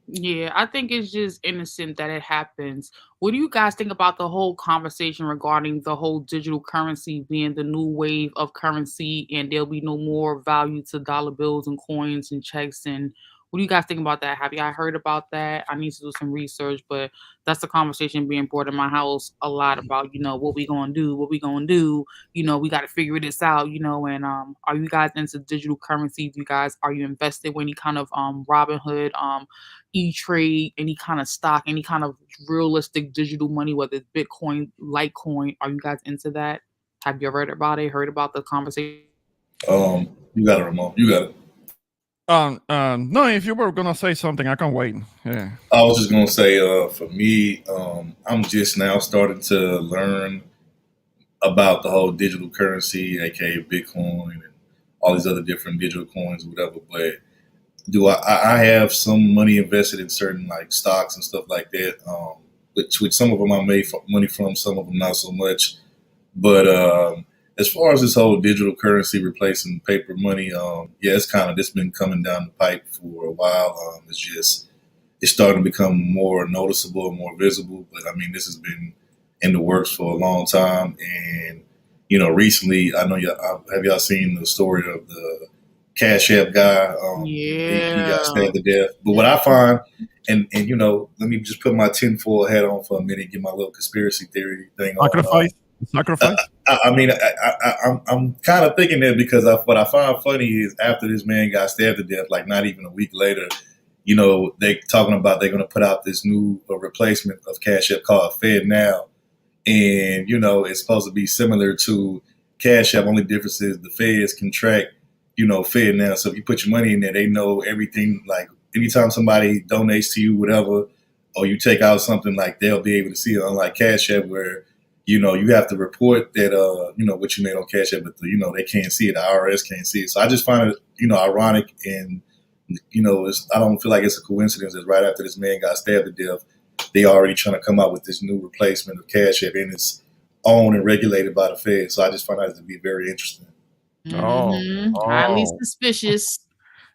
Yeah, I think it's just innocent that it happens. What do you guys think about the whole conversation regarding the whole digital currency being the new wave of currency and there'll be no more value to dollar bills and coins and checks? And what do you guys think about that? Have y'all heard about that? I need to do some research, but that's the conversation being brought in my house a lot about, what we gonna do, what we gonna do. We got to figure this out, and are you guys into digital currency? Do you guys, are you invested with any kind of Robinhood, E-Trade, any kind of stock, any kind of realistic digital money, whether it's Bitcoin, Litecoin? Are you guys into that? Have you read about it? Heard about the conversation? You got it, Ramon. You got it. No, if you were gonna say something, I can wait. Yeah. I was just gonna say, for me, I'm just now starting to learn about the whole digital currency, aka Bitcoin, and all these other different digital coins, or whatever. But do I have some money invested in certain like stocks and stuff like that. Which some of them I made money from, some of them not so much. But as far as this whole digital currency replacing paper money, yeah, it's kind of this been coming down the pipe for a while. It's starting to become more noticeable and more visible. But I mean, this has been in the works for a long time. And recently, I know have y'all seen the story of the Cash App guy? He got Yeah. stabbed to death. But what I find, and let me just put my tinfoil hat on for a minute, get my little conspiracy theory thing on. Sacrifice. I mean, I'm kind of thinking that because what I find funny is after this man got stabbed to death, like not even a week later, they talking about they're going to put out this new replacement of Cash App called Fed Now, and it's supposed to be similar to Cash App. Only difference is the feds can track, Fed Now. So if you put your money in there, they know everything. Like anytime somebody donates to you, whatever, or you take out something, like they'll be able to see it. Unlike Cash App, where you have to report that what you made on Cash App, but they can't see it. The IRS can't see it. So I just find it ironic, and I don't feel like it's a coincidence that right after this man got stabbed to death, they already trying to come out with this new replacement of Cash App, and it's owned and regulated by the Fed. So I just find that to be very interesting. Oh, Highly oh. suspicious.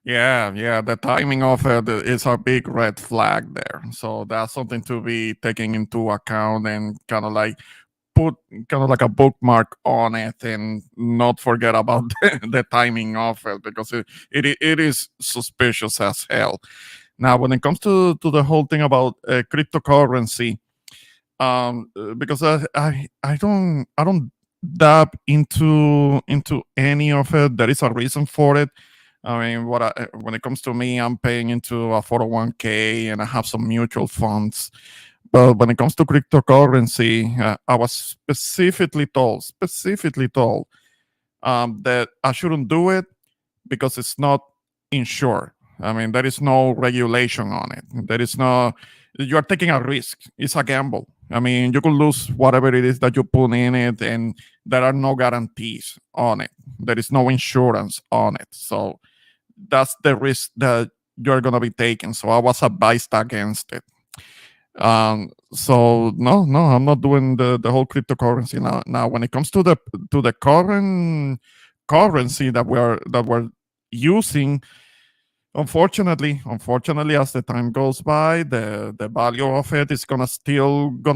Yeah, yeah. The timing of it is a big red flag there. So that's something to be taken into account and kind of like put kind of like a bookmark on it and not forget about the timing of it because it is suspicious as hell. Now, when it comes to the whole thing about cryptocurrency, because I don't dab into any of it. There is a reason for it. I mean, when it comes to me, I'm paying into a 401k and I have some mutual funds. But when it comes to cryptocurrency, I was specifically told that I shouldn't do it because it's not insured. I mean, there is no regulation on it. There is no, you are taking a risk. It's a gamble. I mean, you could lose whatever it is that you put in it, and there are no guarantees on it. There is no insurance on it. So that's the risk that you're going to be taking. So I was advised against it. So no, I'm not doing the whole cryptocurrency now. Now, when it comes to the current currency that we're using, unfortunately, as the time goes by, the value of it is gonna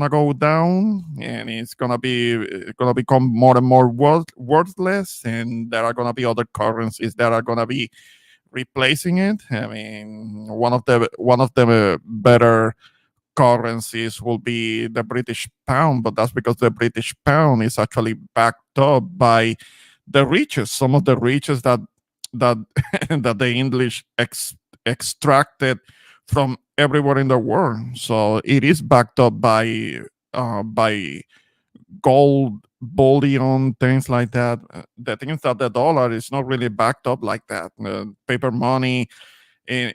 go down, and it's gonna become more and more worthless, and there are gonna be other currencies that are gonna be replacing it. I mean, one of the better currencies will be the British pound, but that's because the British pound is actually backed up by the riches, some of the riches that that the English extracted from everywhere in the world. So it is backed up by gold, bullion, things like that. The thing is that the dollar is not really backed up like that. Paper money, in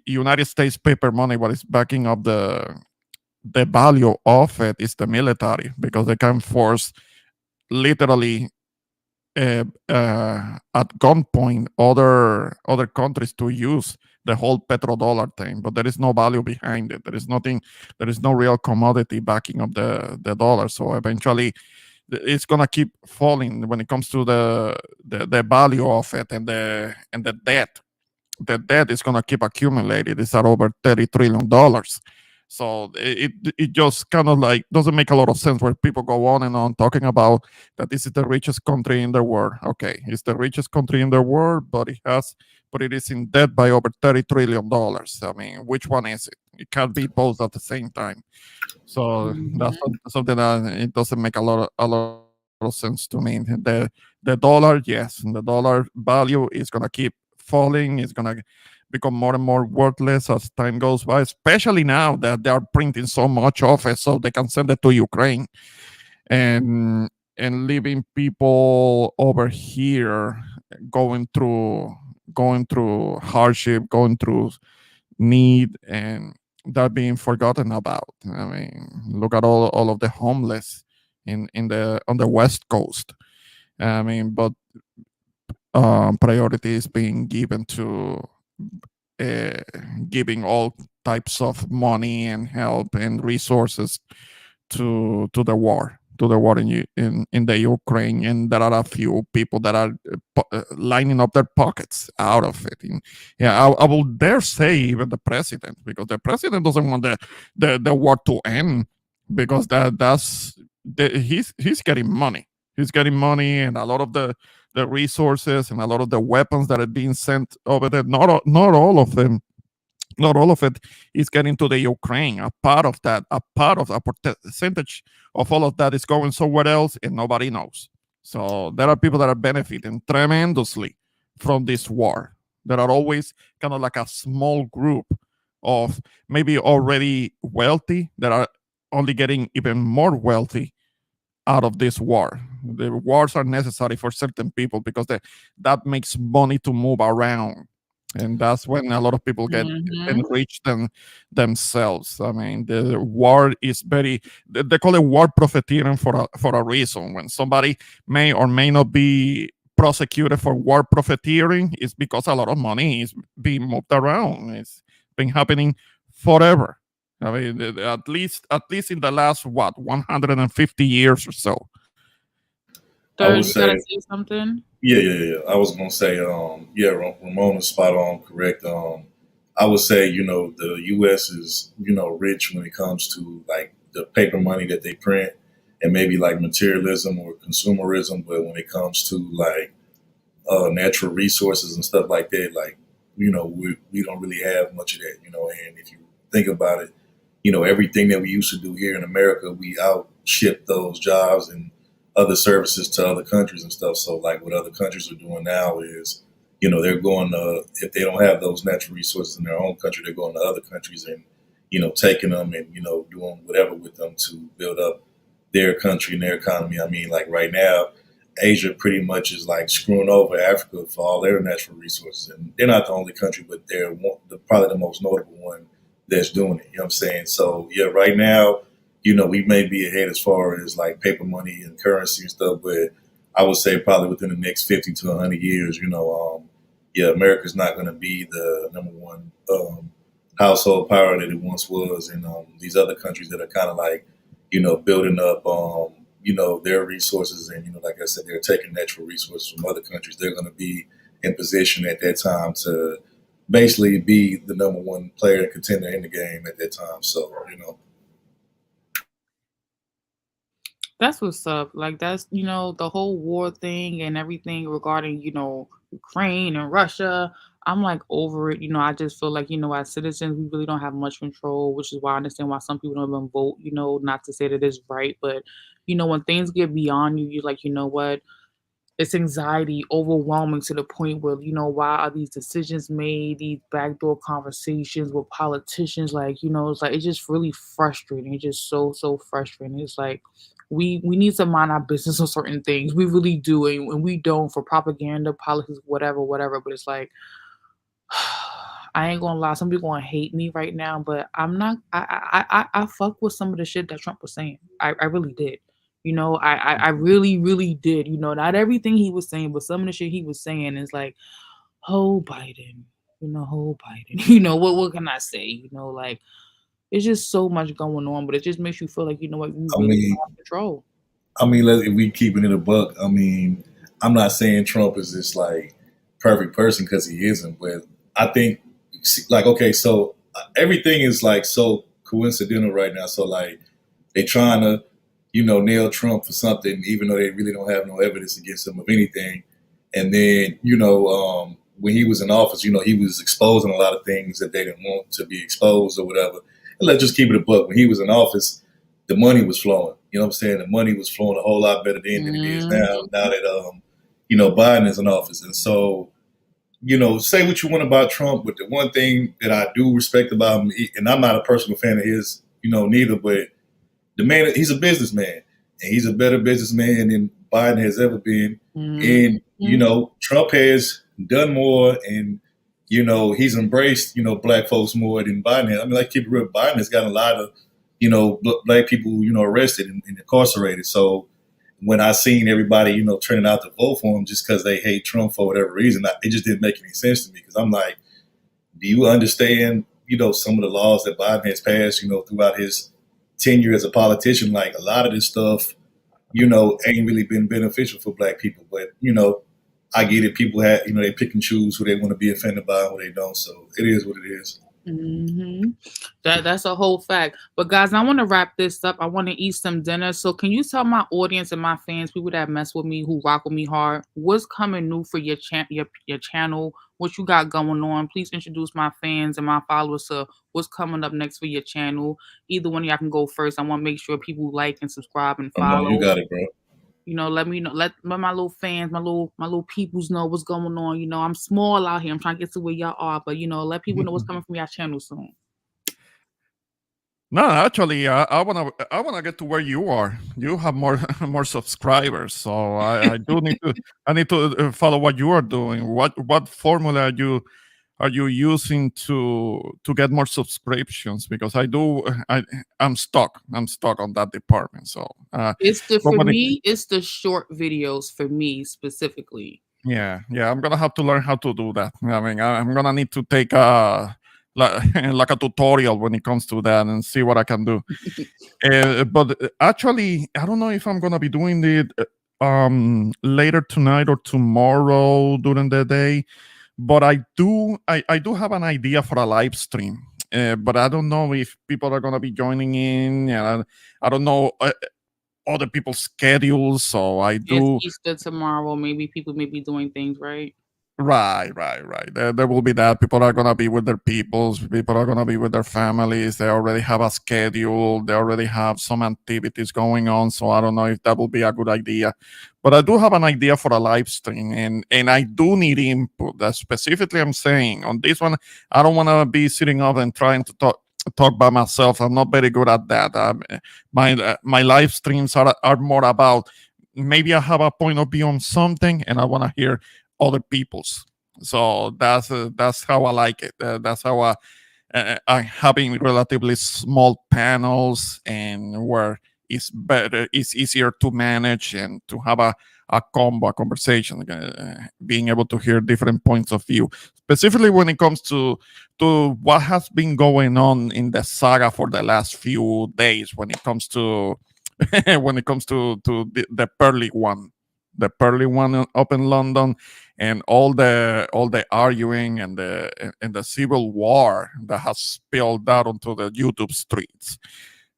United States paper money, what is backing up the value of it is the military because they can force literally at gunpoint other countries to use the whole petrodollar thing, but there is no value behind it. There is nothing. There is no real commodity backing up the dollar. So eventually, it's gonna keep falling when it comes to the value of it and the debt. The debt is gonna keep accumulating. It's at over $30 trillion. So it just kind of like doesn't make a lot of sense where people go on and on talking about that this is the richest country in the world. Okay, it's the richest country in the world, but it is in debt by over $30 trillion. I mean, which one is it? It can't be both at the same time. So that's something that it doesn't make a lot of sense to me. The dollar, yes, the dollar value is gonna keep falling. It's gonna become more and more worthless as time goes by, especially now that they are printing so much of it so they can send it to Ukraine and leaving people over here going through hardship, going through need, and that being forgotten about. I mean, look at all of the homeless in the on the West Coast. I mean, but priority is being given to uh, giving all types of money and help and resources to the war in the Ukraine, and there are a few people that are lining up their pockets out of it. And, yeah, I will dare say even the president, because the president doesn't want the war to end, because he's getting money. He's getting money, and a lot of the resources and a lot of the weapons that are being sent over there. Not all of them, not all of it is getting to the Ukraine. A part of that, a percentage of all of that is going somewhere else, and nobody knows. So there are people that are benefiting tremendously from this war. There are always kind of like a small group of maybe already wealthy that are only getting even more wealthy out of this war. The wars are necessary for certain people because that makes money to move around, and that's when a lot of people get enriched themselves. I mean, the war is they call it war profiteering for a reason. When somebody may or may not be prosecuted for war profiteering, it's because a lot of money is being moved around. It's been happening forever. I mean, at least in the last 150 years or so. I Sir, would you gotta say, say something. yeah. I was gonna say, yeah, Ramona's spot on, correct. I would say, the U.S. is, rich when it comes to like the paper money that they print, and maybe like materialism or consumerism. But when it comes to like natural resources and stuff like that, like we don't really have much of that, And if you think about it, everything that we used to do here in America, we outship those jobs and other services to other countries and stuff. So like what other countries are doing now is, they're going to, if they don't have those natural resources in their own country, they're going to other countries and, taking them and, doing whatever with them to build up their country and their economy. I mean, like right now, Asia pretty much is like screwing over Africa for all their natural resources. And they're not the only country, but they're probably the most notable one that's doing it. You know what I'm saying? So yeah, right now, we may be ahead as far as like paper money and currency and stuff, but I would say probably within the next 50 to 100 years, yeah, America's not going to be the number one household power that it once was, and these other countries that are kind of like, building up, their resources, and like I said, they're taking natural resources from other countries. They're going to be in position at that time to basically be the number one player and contender in the game at that time. So, That's what's up. Like that's the whole war thing and everything regarding Ukraine and Russia. I'm like over it. I just feel like as citizens we really don't have much control, which is why I understand why some people don't even vote. Not to say that it's right, but when things get beyond you, you're like, what? It's anxiety overwhelming to the point where why are these decisions made, these backdoor conversations with politicians, like it's like it's just really frustrating. It's just so frustrating. It's like we need to mind our business on certain things, we really do, and we don't, for propaganda, politics, whatever, but it's like I ain't gonna lie, some people gonna hate me right now, but I'm not. I fuck with some of the shit that Trump was saying. I really did. I really did. Not everything he was saying, but some of the shit he was saying is like, oh Biden, oh Biden. What can I say? Like it's just so much going on, but it just makes you feel like what, you I really mean, have control. if we keeping it a buck, I mean, I'm not saying Trump is this like perfect person because he isn't, but I think like okay, so everything is like so coincidental right now. So like they trying to nail Trump for something, even though they really don't have no evidence against him of anything. And then when he was in office, he was exposing a lot of things that they didn't want to be exposed or whatever. And let's just keep it a buck. When he was in office, the money was flowing. You know what I'm saying? The money was flowing a whole lot better then than it is now. Mhm. Now that Biden is in office, and so say what you want about Trump, but the one thing that I do respect about him, and I'm not a personal fan of his, neither, but the man, he's a businessman, and he's a better businessman than Biden has ever been. And Mhm. Trump has done more, and he's embraced black folks more than Biden has. I mean, like keep it real, Biden has gotten a lot of black people arrested and incarcerated. So when I seen everybody turning out to vote for him just because they hate Trump for whatever reason, it just didn't make any sense to me because I'm like, do you understand some of the laws that Biden has passed throughout his tenure as a politician? Like a lot of this stuff ain't really been beneficial for black people. But, I get it. People have, they pick and choose who they want to be offended by and who they don't. So it is what it is. That's a whole fact. But guys, I want to wrap this up. I want to eat some dinner. So can you tell my audience and my fans, people that mess with me, who rock with me hard, what's coming new for your channel? What you got going on? Please introduce my fans and my followers to what's coming up next for your channel. Either one of y'all can go first. I want to make sure people like and subscribe and Oh, no, you follow. got it, bro. Let me know. Let my little fans, my little peoples know what's going on. I'm small out here. I'm trying to get to where y'all are, but let people know what's coming from your channel soon. No, actually, I wanna get to where you are. You have more more subscribers, so I do need to. I need to follow what you are doing. What formula are you using to get more subscriptions? Because I'm stuck. I'm stuck on that department. So but For when it, me, it's the short videos for me specifically. yeah, I'm gonna have to learn how to do that. I mean, I'm gonna need to take like a tutorial when it comes to that and see what I can do. But actually, I don't know if I'm gonna be doing it later tonight or tomorrow during the day. But I do have an idea for a live stream. But I don't know if people are gonna be joining in. And I don't know other people's schedules. So I It's do. Easter tomorrow. Maybe people may be doing things, right? Right. There will be that. People are gonna be with their peoples. People are gonna be with their families. They already have a schedule. They already have some activities going on. So I don't know if that will be a good idea. But I do have an idea for a live stream, and I do need input. That specifically, I'm saying on this one, I don't want to be sitting up and trying to talk by myself. I'm not very good at that. My live streams are more about maybe I have a point of view on something, and I want to hear other people's. So that's how I like it. That's how I having relatively small panels and where it's better, it's easier to manage and to have a combo, a conversation, being able to hear different points of view, specifically when it comes to what has been going on in the saga for the last few days. When it comes to when it comes to the pearly one up in London, and all the arguing and the civil war that has spilled out onto the YouTube streets.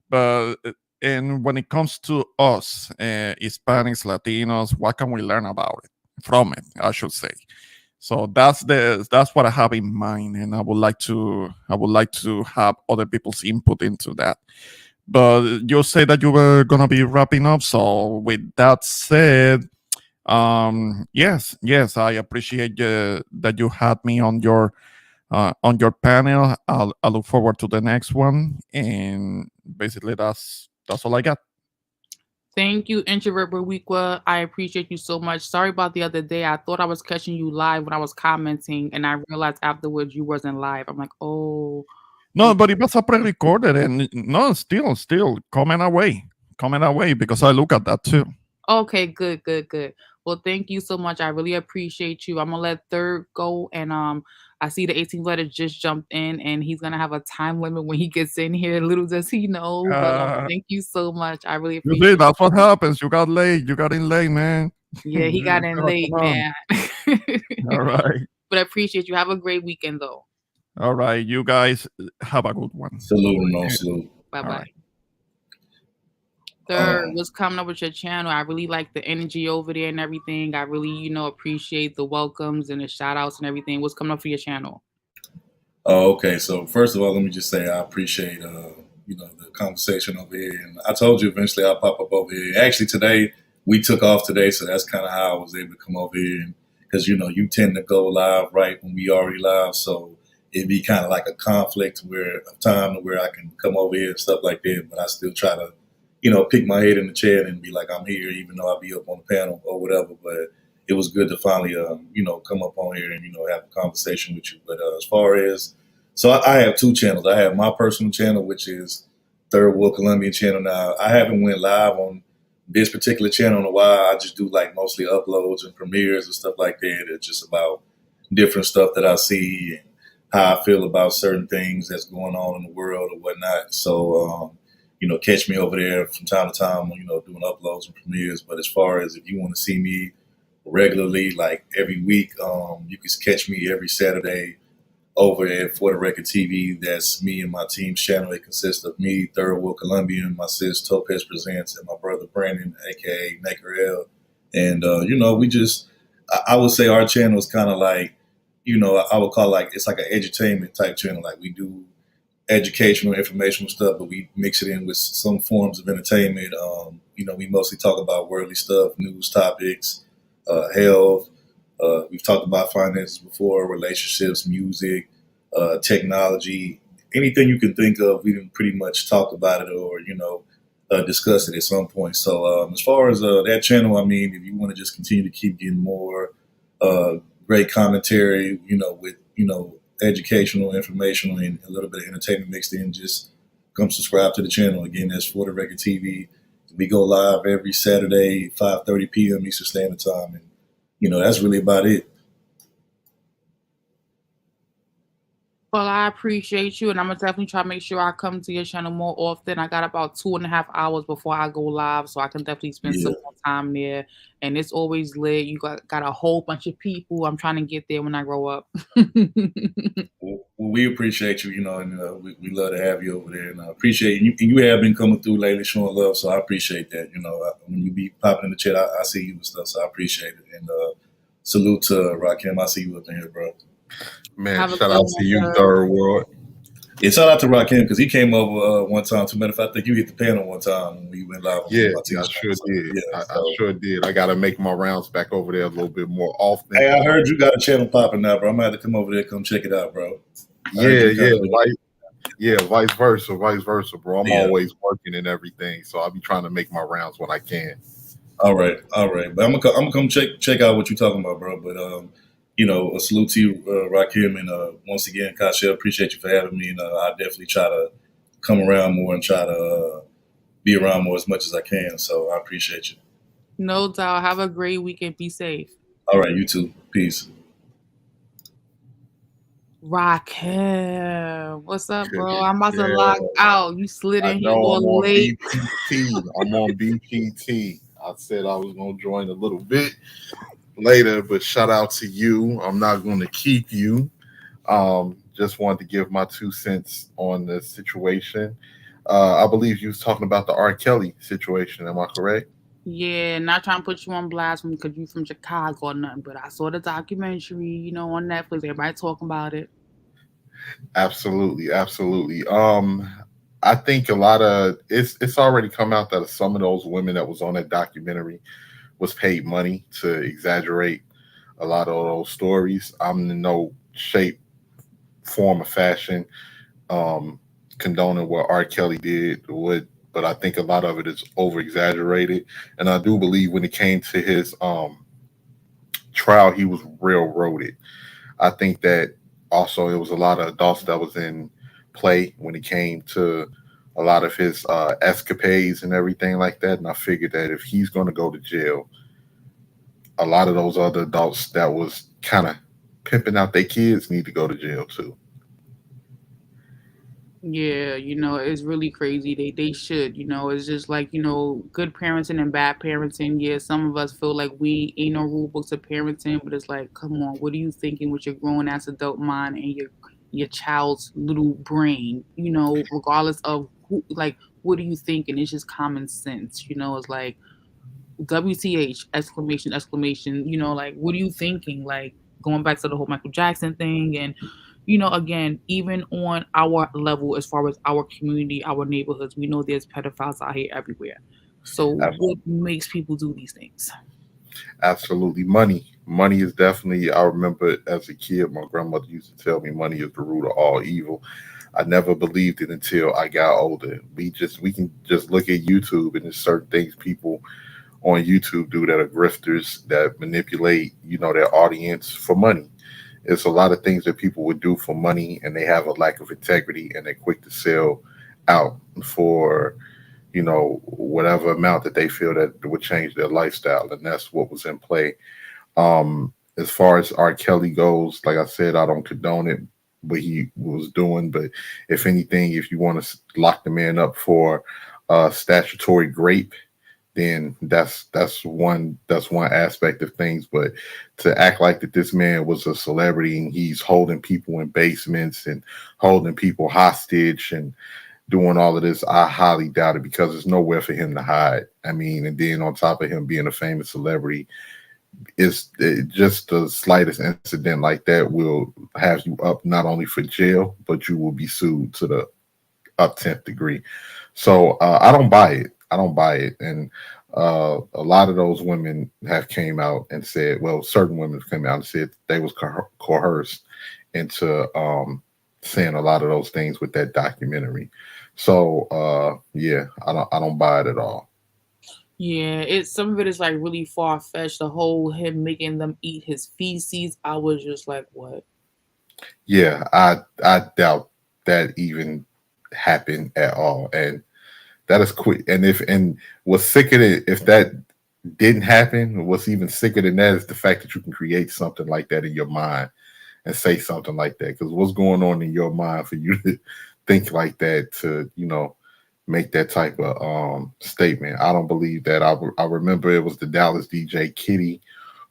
But and when it comes to us, Hispanics, Latinos, what can we learn about it from it? I should say. So that's what I have in mind, and I would like to have other people's input into that. But you say that you were gonna be wrapping up. So with that said, yes, I appreciate that you had me on your panel. I look forward to the next one, and basically that's all I got. Thank you, Introvert Berwiqua. I appreciate you so much. Sorry about the other day. I thought I was catching you live when I was commenting, and I realized afterwards you wasn't live. I'm like, oh, No, but it was a pre-recorded, and no, still comment away because I look at that too. okay, good. Well, thank you so much. I really appreciate you. I'm gonna let Third go, and I see the 18th letter just jumped in, and he's gonna have a time limit when he gets in here. Little does he know, but Uh, thank you so much. I really you see, appreciate that's what you. happens. You got late. You got in late, man. Yeah, he You got in gotta late, come on. man. All right, But I appreciate you. Have a great weekend, though. all right. You guys have a good one. Salute, no salute. Bye All bye. right. Third, what's coming up with your channel? I really like the energy over there and everything. I really, appreciate the welcomes and the shout outs and everything. What's coming up for your channel? Oh, okay. So first of all, let me just say I appreciate the conversation over here, and I told you eventually I'll pop up over here. Actually, today we took off today, so that's kind of how I was able to come over here. Because you tend to go live right when we already live, so it'd be kind of like a conflict where of time to where I can come over here and stuff like that. But I still try to pick my head in the chair and be like I'm here, even though I'll be up on the panel or whatever. But it was good to finally come up on here and have a conversation with you. But as far as I have two channels. I have my personal channel, which is Third World Colombian channel. Now I haven't went live on this particular channel in a while. I just do like mostly uploads and premieres and stuff like that. It's just about different stuff that I see and how I feel about certain things that's going on in the world or whatnot. So catch me over there from time to time, doing uploads and premieres. But as far as if you want to see me regularly, like every week, you can catch me every Saturday over at For the Record TV. That's me and my team's channel. It consists of me, Third World Colombian, my sis Topez Presents, and my brother Brandon, aka Naker L. And we just I would say our channel is kind of like, I would call it like it's like an edutainment type channel. Like we do educational, informational stuff, but we mix it in with some forms of entertainment. We mostly talk about worldly stuff, news topics, health. We've talked about finances before, relationships, music, technology, anything you can think of. We can pretty much talk about it or discuss it at some point. So as far as that channel, I mean, if you want to just continue to keep getting more great commentary, with educational, informational, and a little bit of entertainment mixed in, just come subscribe to the channel. Again, that's For the Record TV. We go live every Saturday, 5:30 p.m. Eastern Standard Time, and that's really about it. Well, I appreciate you, and I'm gonna definitely try to make sure I come to your channel more often. I got about 2.5 hours before I go live, so I can definitely spend Yeah. some more time there. And it's always lit. You got a whole bunch of people. I'm trying to get there when I grow up. Well, we appreciate you, and we love to have you over there, and I appreciate you. And you have been coming through lately, showing love, so I appreciate that. When you be popping in the chat, I see you and stuff, so I appreciate it. And salute to Rakim. I see you up in here, bro. Man, Have a shout good out one, to you, sir. Third World. Yeah, shout out to Rakim because he came over one time. Too matter of fact, I think you hit the panel one time when we went live on Yeah, my yeah, I team's channel. sure So, did. yeah, I so sure did. I got to make my rounds back over there a little bit more often. hey, I heard you got a channel popping now, bro. I'm gonna have to come over there, come check it out, bro. I heard Yeah, you kind of doing it. vice versa, bro. I'm Yeah. always working and everything, so I'll be trying to make my rounds when I can. All right, all right. But I'm gonna come check out what you're talking about, bro. But a salute to you, Rakim, and once again, Kasha, appreciate you for having me, and I definitely try to come around more and try to be around more as much as I can. So I appreciate you. No doubt. Have a great weekend. Be safe. All right, you too. Peace. Raquel, what's up, bro? I'm about to Yeah, log out. You slid I in here a know I'm little on late. BPT. I'm on BPT. I said I was gonna join a little bit later, but shout out to you. I'm not going to keep you. Just wanted to give my 2 cents on the situation. I believe you was talking about the R. Kelly situation. Am I correct? Yeah, not trying to put you on blast because you from Chicago or nothing, but I saw the documentary, on Netflix. Everybody talking about it. Absolutely, absolutely. I think a lot of it's already come out that some of those women that was on that documentary was paid money to exaggerate a lot of those stories. I'm in no shape, form, or fashion um, condoning what R. Kelly did, but I think a lot of it is over exaggerated. And I do believe when it came to his trial, he was railroaded. I think that also it was a lot of adults that was in play when it came to a lot of his escapades and everything like that. And I figured that if he's going to go to jail, a lot of those other adults that was kind of pimping out their kids need to go to jail too. Yeah, it's really crazy. They should, it's just like, good parenting and bad parenting. Yeah, some of us feel like we ain't no rule books of parenting, but it's like, come on, what are you thinking with your grown ass adult mind and your child's little brain, regardless of who, like, what are you thinking? It's just common sense, it's like WTH exclamation exclamation, like what are you thinking? Like going back to the whole Michael Jackson thing and again, even on our level as far as our community, our neighborhoods, we know there's pedophiles out here everywhere. So what makes people do these things? Absolutely. Money is definitely, I remember as a kid, my grandmother used to tell me money is the root of all evil. I never believed it until I got older. We can just look at YouTube and there's certain things people on YouTube do that are grifters that manipulate, their audience for money. It's a lot of things that people would do for money and they have a lack of integrity and they're quick to sell out for whatever amount that they feel that would change their lifestyle, and that's what was in play. As far as R. Kelly goes, like I said, I don't condone it, what he was doing. But if anything, if you want to lock the man up for statutory rape, then that's one aspect of things. But to act like that this man was a celebrity and he's holding people in basements and holding people hostage and doing all of this, I highly doubt it because there's nowhere for him to hide. I mean, and then on top of him being a famous celebrity, just the slightest incident like that will have you up not only for jail, but you will be sued to the up 10th degree. So I don't buy it. I don't buy it. And a lot of those women have came out and said, well, certain women have come out and said they was coerced into saying a lot of those things with that documentary. So yeah, I don't buy it at all. Yeah, it's some of it is like really far fetched. The whole him making them eat his feces, I was just like, what? Yeah, I doubt that even happened at all. And that is quick. And what's sicker than if that didn't happen, what's even sicker than that is the fact that you can create something like that in your mind and say something like that. Because what's going on in your mind for you to think like that, to make that type of statement? I don't believe that. I remember it was the Dallas DJ Kitty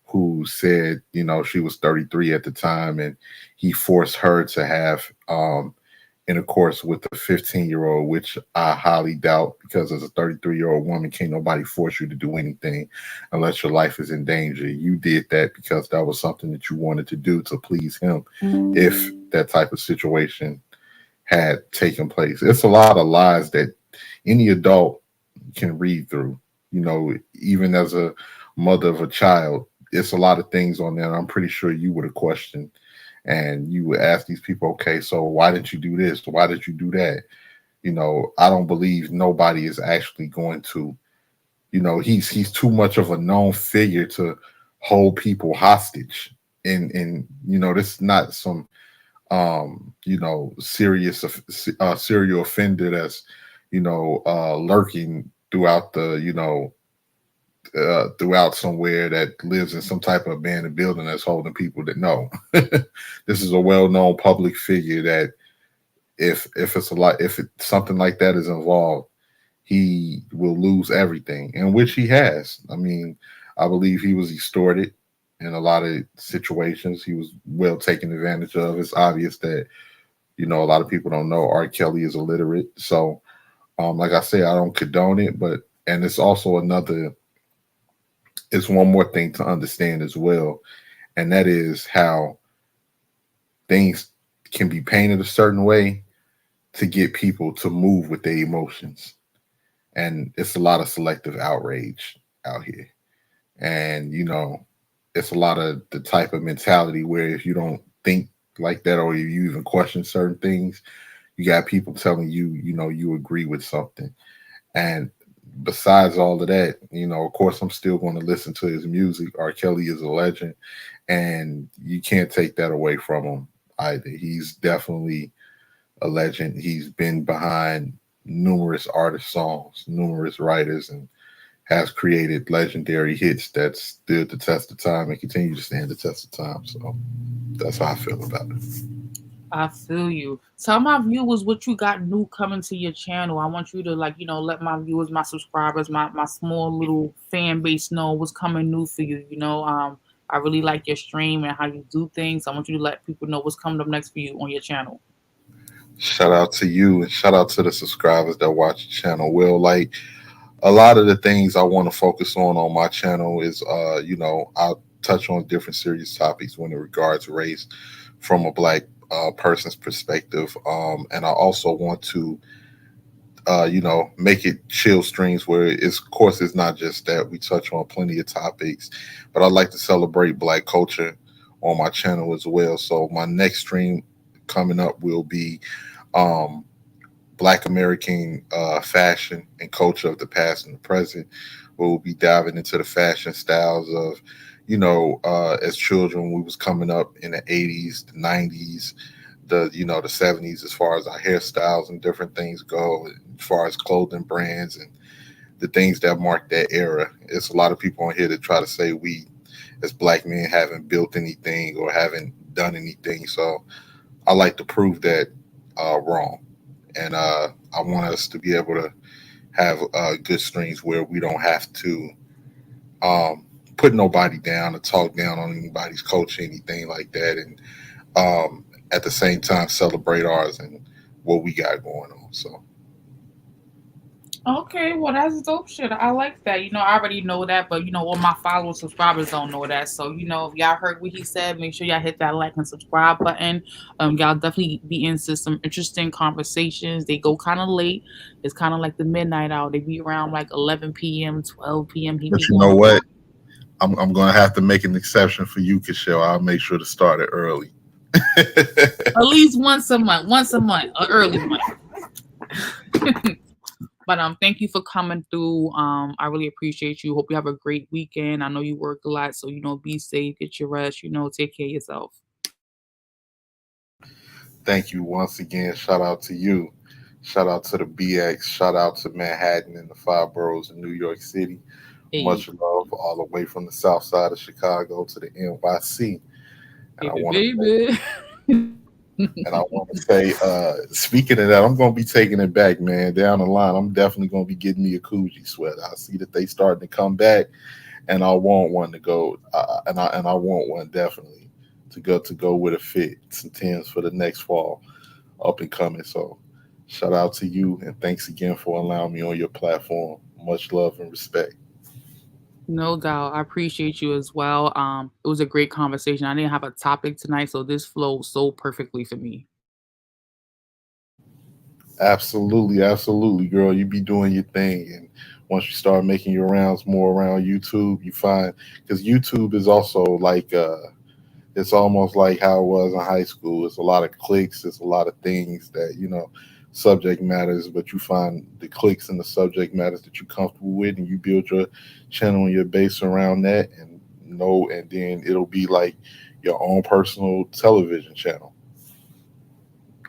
who said, she was 33 at the time, and he forced her to have intercourse with a 15-year-old, which I highly doubt, because as a 33-year-old woman, can't nobody force you to do anything unless your life is in danger. You did that because that was something that you wanted to do to please him. If that type of situation had taken place, it's a lot of lies that any adult can read through. Even as a mother of a child, it's a lot of things on there. I'm pretty sure you would have questioned, and you would ask these people, okay, so why didn't you do this? Why did you do that? I don't believe nobody is actually going to, he's too much of a known figure to hold people hostage. And this is not some serious serial offender that's lurking throughout the throughout somewhere, that lives in some type of abandoned building that's holding people that know. This is a well-known public figure that if something like that is involved, he will lose everything, and which he has. I mean, I believe he was extorted in a lot of situations. He was well taken advantage of. It's obvious that a lot of people don't know R. Kelly is illiterate. So, like I say, I don't condone it, and it's also it's one more thing to understand as well, and that is how things can be painted a certain way to get people to move with their emotions. And it's a lot of selective outrage out here. And, it's a lot of the type of mentality where if you don't think like that, or you even question certain things, you got people telling you, you agree with something. And besides all of that, of course, I'm still going to listen to his music. R. Kelly is a legend, and you can't take that away from him either. He's definitely a legend. He's been behind numerous artist songs, numerous writers, and has created legendary hits that stood the test of time and continue to stand the test of time. So that's how I feel about it. I feel you. Tell my viewers what you got new coming to your channel. I want you to let my viewers, my subscribers, my small little fan base know what's coming new for you. I really like your stream and how you do things. I want you to let people know what's coming up next for you on your channel. Shout out to you, and shout out to the subscribers that watch the channel. Well, like a lot of the things I want to focus on my channel is, I'll touch on different serious topics when it regards race from a black person's perspective. And I also want to, make it chill streams where of course, it's not just that. We touch on plenty of topics, but I like to celebrate black culture on my channel as well. So my next stream coming up will be, um, Black American fashion and culture of the past and the present. We'll be diving into the fashion styles of, as children, we was coming up in the 80s, the 90s, the 70s, as far as our hairstyles and different things go, as far as clothing brands and the things that mark that era. It's a lot of people on here that try to say we, as black men, haven't built anything or haven't done anything. So I like to prove that wrong. And I want us to be able to have good streams where we don't have to put nobody down or talk down on anybody's culture, anything like that, and at the same time celebrate ours and what we got going on. So Okay, well that's dope shit. I like that. I already know that, but all my followers, subscribers don't know that. So, if y'all heard what he said, make sure y'all hit that like and subscribe button. Y'all definitely be into some interesting conversations. They go kind of late. It's kind of like the midnight hour. They be around like 11 p.m., 12 p.m. He but be you going know up. what? I'm gonna have to make an exception for you, Kishel. I'll make sure to start it early. At least once a month, an early one. But thank you for coming through. I really appreciate you. Hope you have a great weekend. I know you work a lot, so be safe, get your rest, take care of yourself. Thank you once again. Shout out to you. Shout out to the BX. Shout out to Manhattan and the five boroughs in New York City. Hey. Much love all the way from the south side of Chicago to the NYC. And I Baby, want to baby. And I want to say, speaking of that, I'm going to be taking it back, man. Down the line, I'm definitely going to be getting me a Coogee sweater. I see that they starting to come back, and I want one to go, and I want one definitely to go with a fit, some Tims for the next fall, up and coming. So, shout out to you, and thanks again for allowing me on your platform. Much love and respect. No doubt. I appreciate you as well. It was a great conversation. I didn't have a topic tonight, so this flowed so perfectly for me. Absolutely, absolutely, girl. You be doing your thing, and once you start making your rounds more around YouTube, you find because YouTube is also like it's almost like how it was in high school. It's a lot of clicks. It's a lot of things that subject matters, but you find the clicks and the subject matters that you're comfortable with, and you build your channel and your base around that, and then it'll be like your own personal television channel.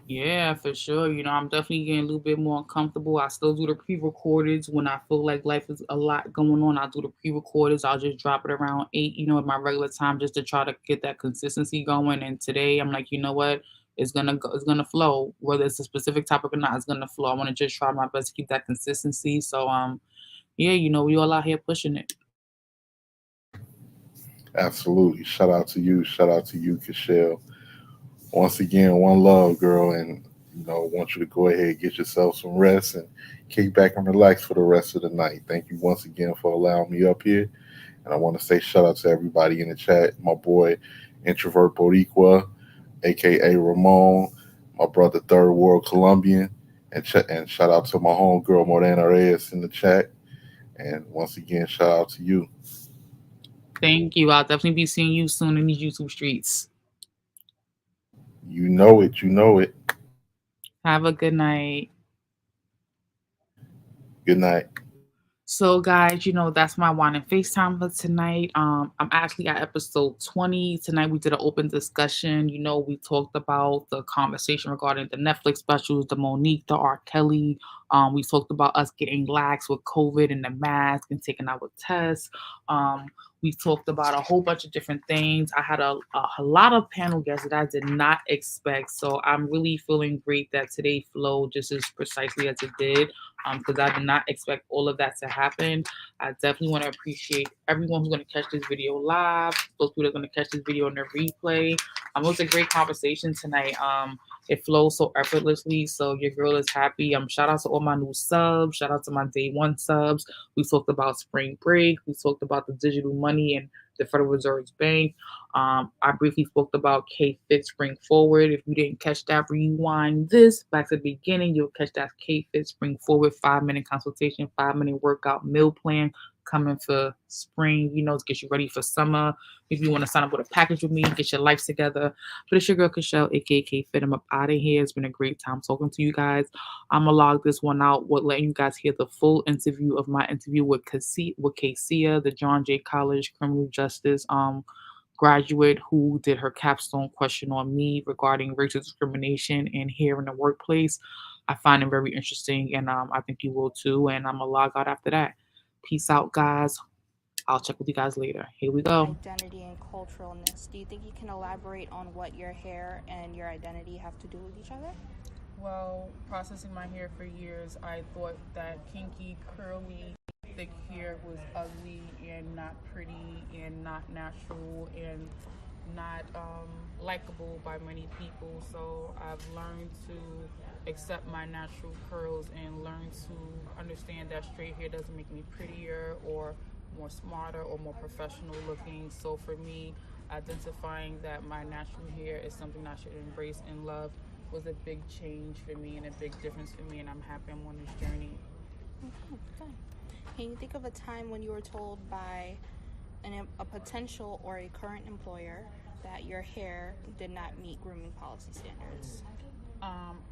Yeah, for sure. I'm definitely getting a little bit more uncomfortable. I still do the pre-recordeds when I feel like life is a lot going on. I'll do the pre-recordeds. I'll just drop it around 8, at my regular time just to try to get that consistency going. And today I'm like, you know what? It's gonna go, it's gonna flow. Whether it's a specific topic or not, it's gonna flow. I want to just try my best to keep that consistency. So yeah, we all out here pushing it. Absolutely. Shout out to you. Shout out to you, Cashel. Once again, one love, girl, and want you to go ahead, get yourself some rest, and kick back and relax for the rest of the night. Thank you once again for allowing me up here, and I want to say shout out to everybody in the chat. My boy, introvert Boricua, aka Ramon, my brother, Third World Colombian, and shout out to my homegirl Morena Reyes in the chat. And once again, shout out to you. Thank you. I'll definitely be seeing you soon in these YouTube streets. You know it. You know it. Have a good night. Good night. So, guys, that's my wine and FaceTime for tonight. I'm actually at episode 20. Tonight we did an open discussion. We talked about the conversation regarding the Netflix specials, the Monique, the R. Kelly. We talked about us getting lax with COVID and the mask and taking our tests. We talked about a whole bunch of different things. I had a lot of panel guests that I did not expect. So I'm really feeling great that today flowed just as precisely as it did, because I did not expect all of that to happen. I definitely want to appreciate everyone who's going to catch this video live, those people that are going to catch this video on the replay. It was a great conversation tonight. It flows so effortlessly, so your girl is happy. Shout out to all my new subs. Shout out to my day one subs. We talked about spring break. We talked about the digital money and the Federal Reserve's bank. I briefly spoke about K-Fit Spring Forward. If you didn't catch that, rewind this back to the beginning. You'll catch that K-Fit Spring Forward 5-minute consultation, 5-minute workout meal plan coming for spring, to get you ready for summer. If you want to sign up with a package with me, get your life together. But it's your girl, Cashel, aka K-Fit. I'm up out of here. It's been a great time talking to you guys. I'm going to log this one out with letting you guys hear the full interview of my interview with Casea, the John Jay College criminal justice graduate who did her capstone question on me regarding racial discrimination and here in the workplace. I find it very interesting, and I think you will too. And I'm going to log out after that. Peace out, guys. I'll check with you guys later. Here we go. Identity and culturalness. Do you think you can elaborate on what your hair and your identity have to do with each other? Well, processing my hair for years, I thought that kinky, curly, thick hair was ugly and not pretty and not natural and not likable by many people. So I've learned to accept my natural curls and learn to understand that straight hair doesn't make me prettier or more smarter or more professional looking. So for me, identifying that my natural hair is something I should embrace and love was a big change for me and a big difference for me, and I'm happy I'm on this journey. Okay, good. Can you think of a time when you were told by a potential or a current employer that your hair did not meet grooming policy standards?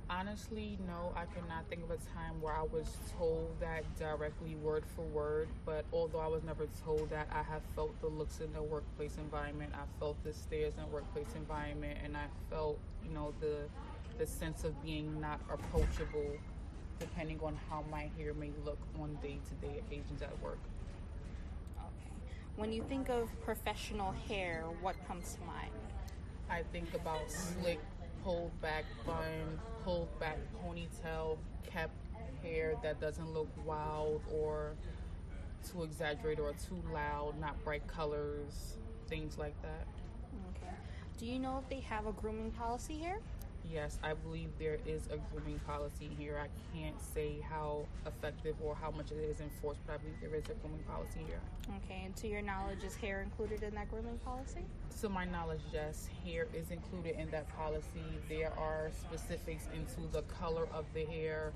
Honestly, no, I cannot think of a time where I was told that directly word for word, but although I was never told that, I have felt the looks in the workplace environment. I felt the stares in the workplace environment, and I felt, the sense of being not approachable depending on how my hair may look on day-to-day occasions at work. Okay. When you think of professional hair, what comes to mind? I think about slick, pulled back bun, pulled back ponytail, kept hair that doesn't look wild or too exaggerated or too loud, not bright colors, things like that. Okay. Do you know if they have a grooming policy here? Yes, I believe there is a grooming policy here. I can't say how effective or how much it is enforced, but I believe there is a grooming policy here. Okay, and to your knowledge, is hair included in that grooming policy? To my knowledge, yes, hair is included in that policy. There are specifics into the color of the hair.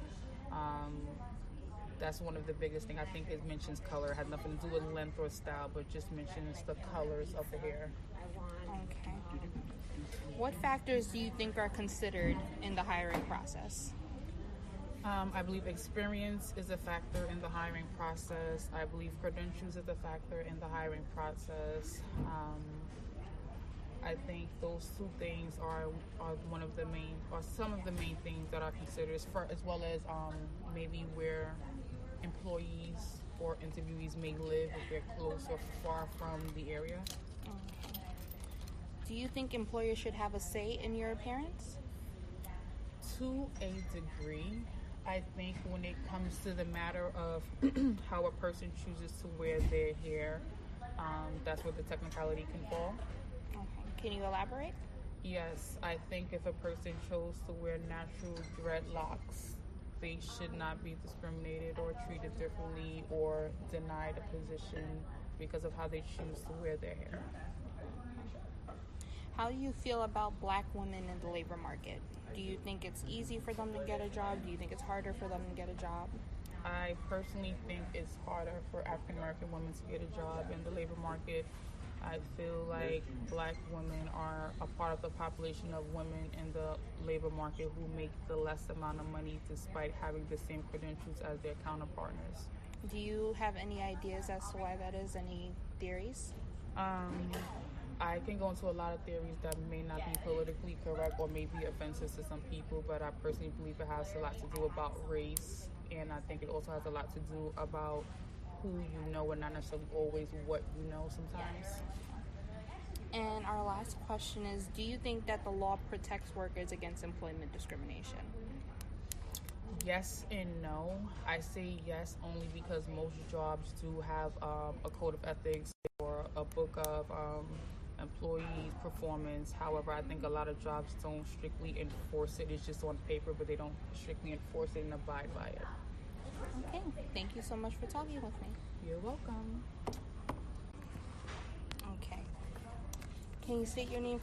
That's one of the biggest things. I think it mentions color. It has nothing to do with length or style, but just mentions the colors of the hair. Okay. What factors do you think are considered in the hiring process? I believe experience is a factor in the hiring process. I believe credentials is a factor in the hiring process. I think those two things are one of the main, or some of the main things that are considered, as well as maybe where employees or interviewees may live, if they're close or far from the area. Okay. Do you think employers should have a say in your appearance? To a degree. I think when it comes to the matter of how a person chooses to wear their hair, that's where the technicality can fall. Okay. Can you elaborate? Yes, I think if a person chose to wear natural dreadlocks, they should not be discriminated or treated differently or denied a position because of how they choose to wear their hair. How do you feel about black women in the labor market? Do you think it's easy for them to get a job? Do you think it's harder for them to get a job? I personally think it's harder for African American women to get a job in the labor market. I feel like black women are a part of the population of women in the labor market who make the less amount of money despite having the same credentials as their counterpartners. Do you have any ideas as to why that is? Any theories? I can go into a lot of theories that may not be politically correct or may be offensive to some people, but I personally believe it has a lot to do about race, and I think it also has a lot to do about who you know and not necessarily always what you know sometimes. And our last question is, do you think that the law protects workers against employment discrimination? Yes and no. I say yes only because most jobs do have a code of ethics or a book of employee performance. However, I think a lot of jobs don't strictly enforce it. It's just on paper, but they don't strictly enforce it and abide by it. Okay, thank you so much for talking with me. You're welcome. Okay. Can you state your name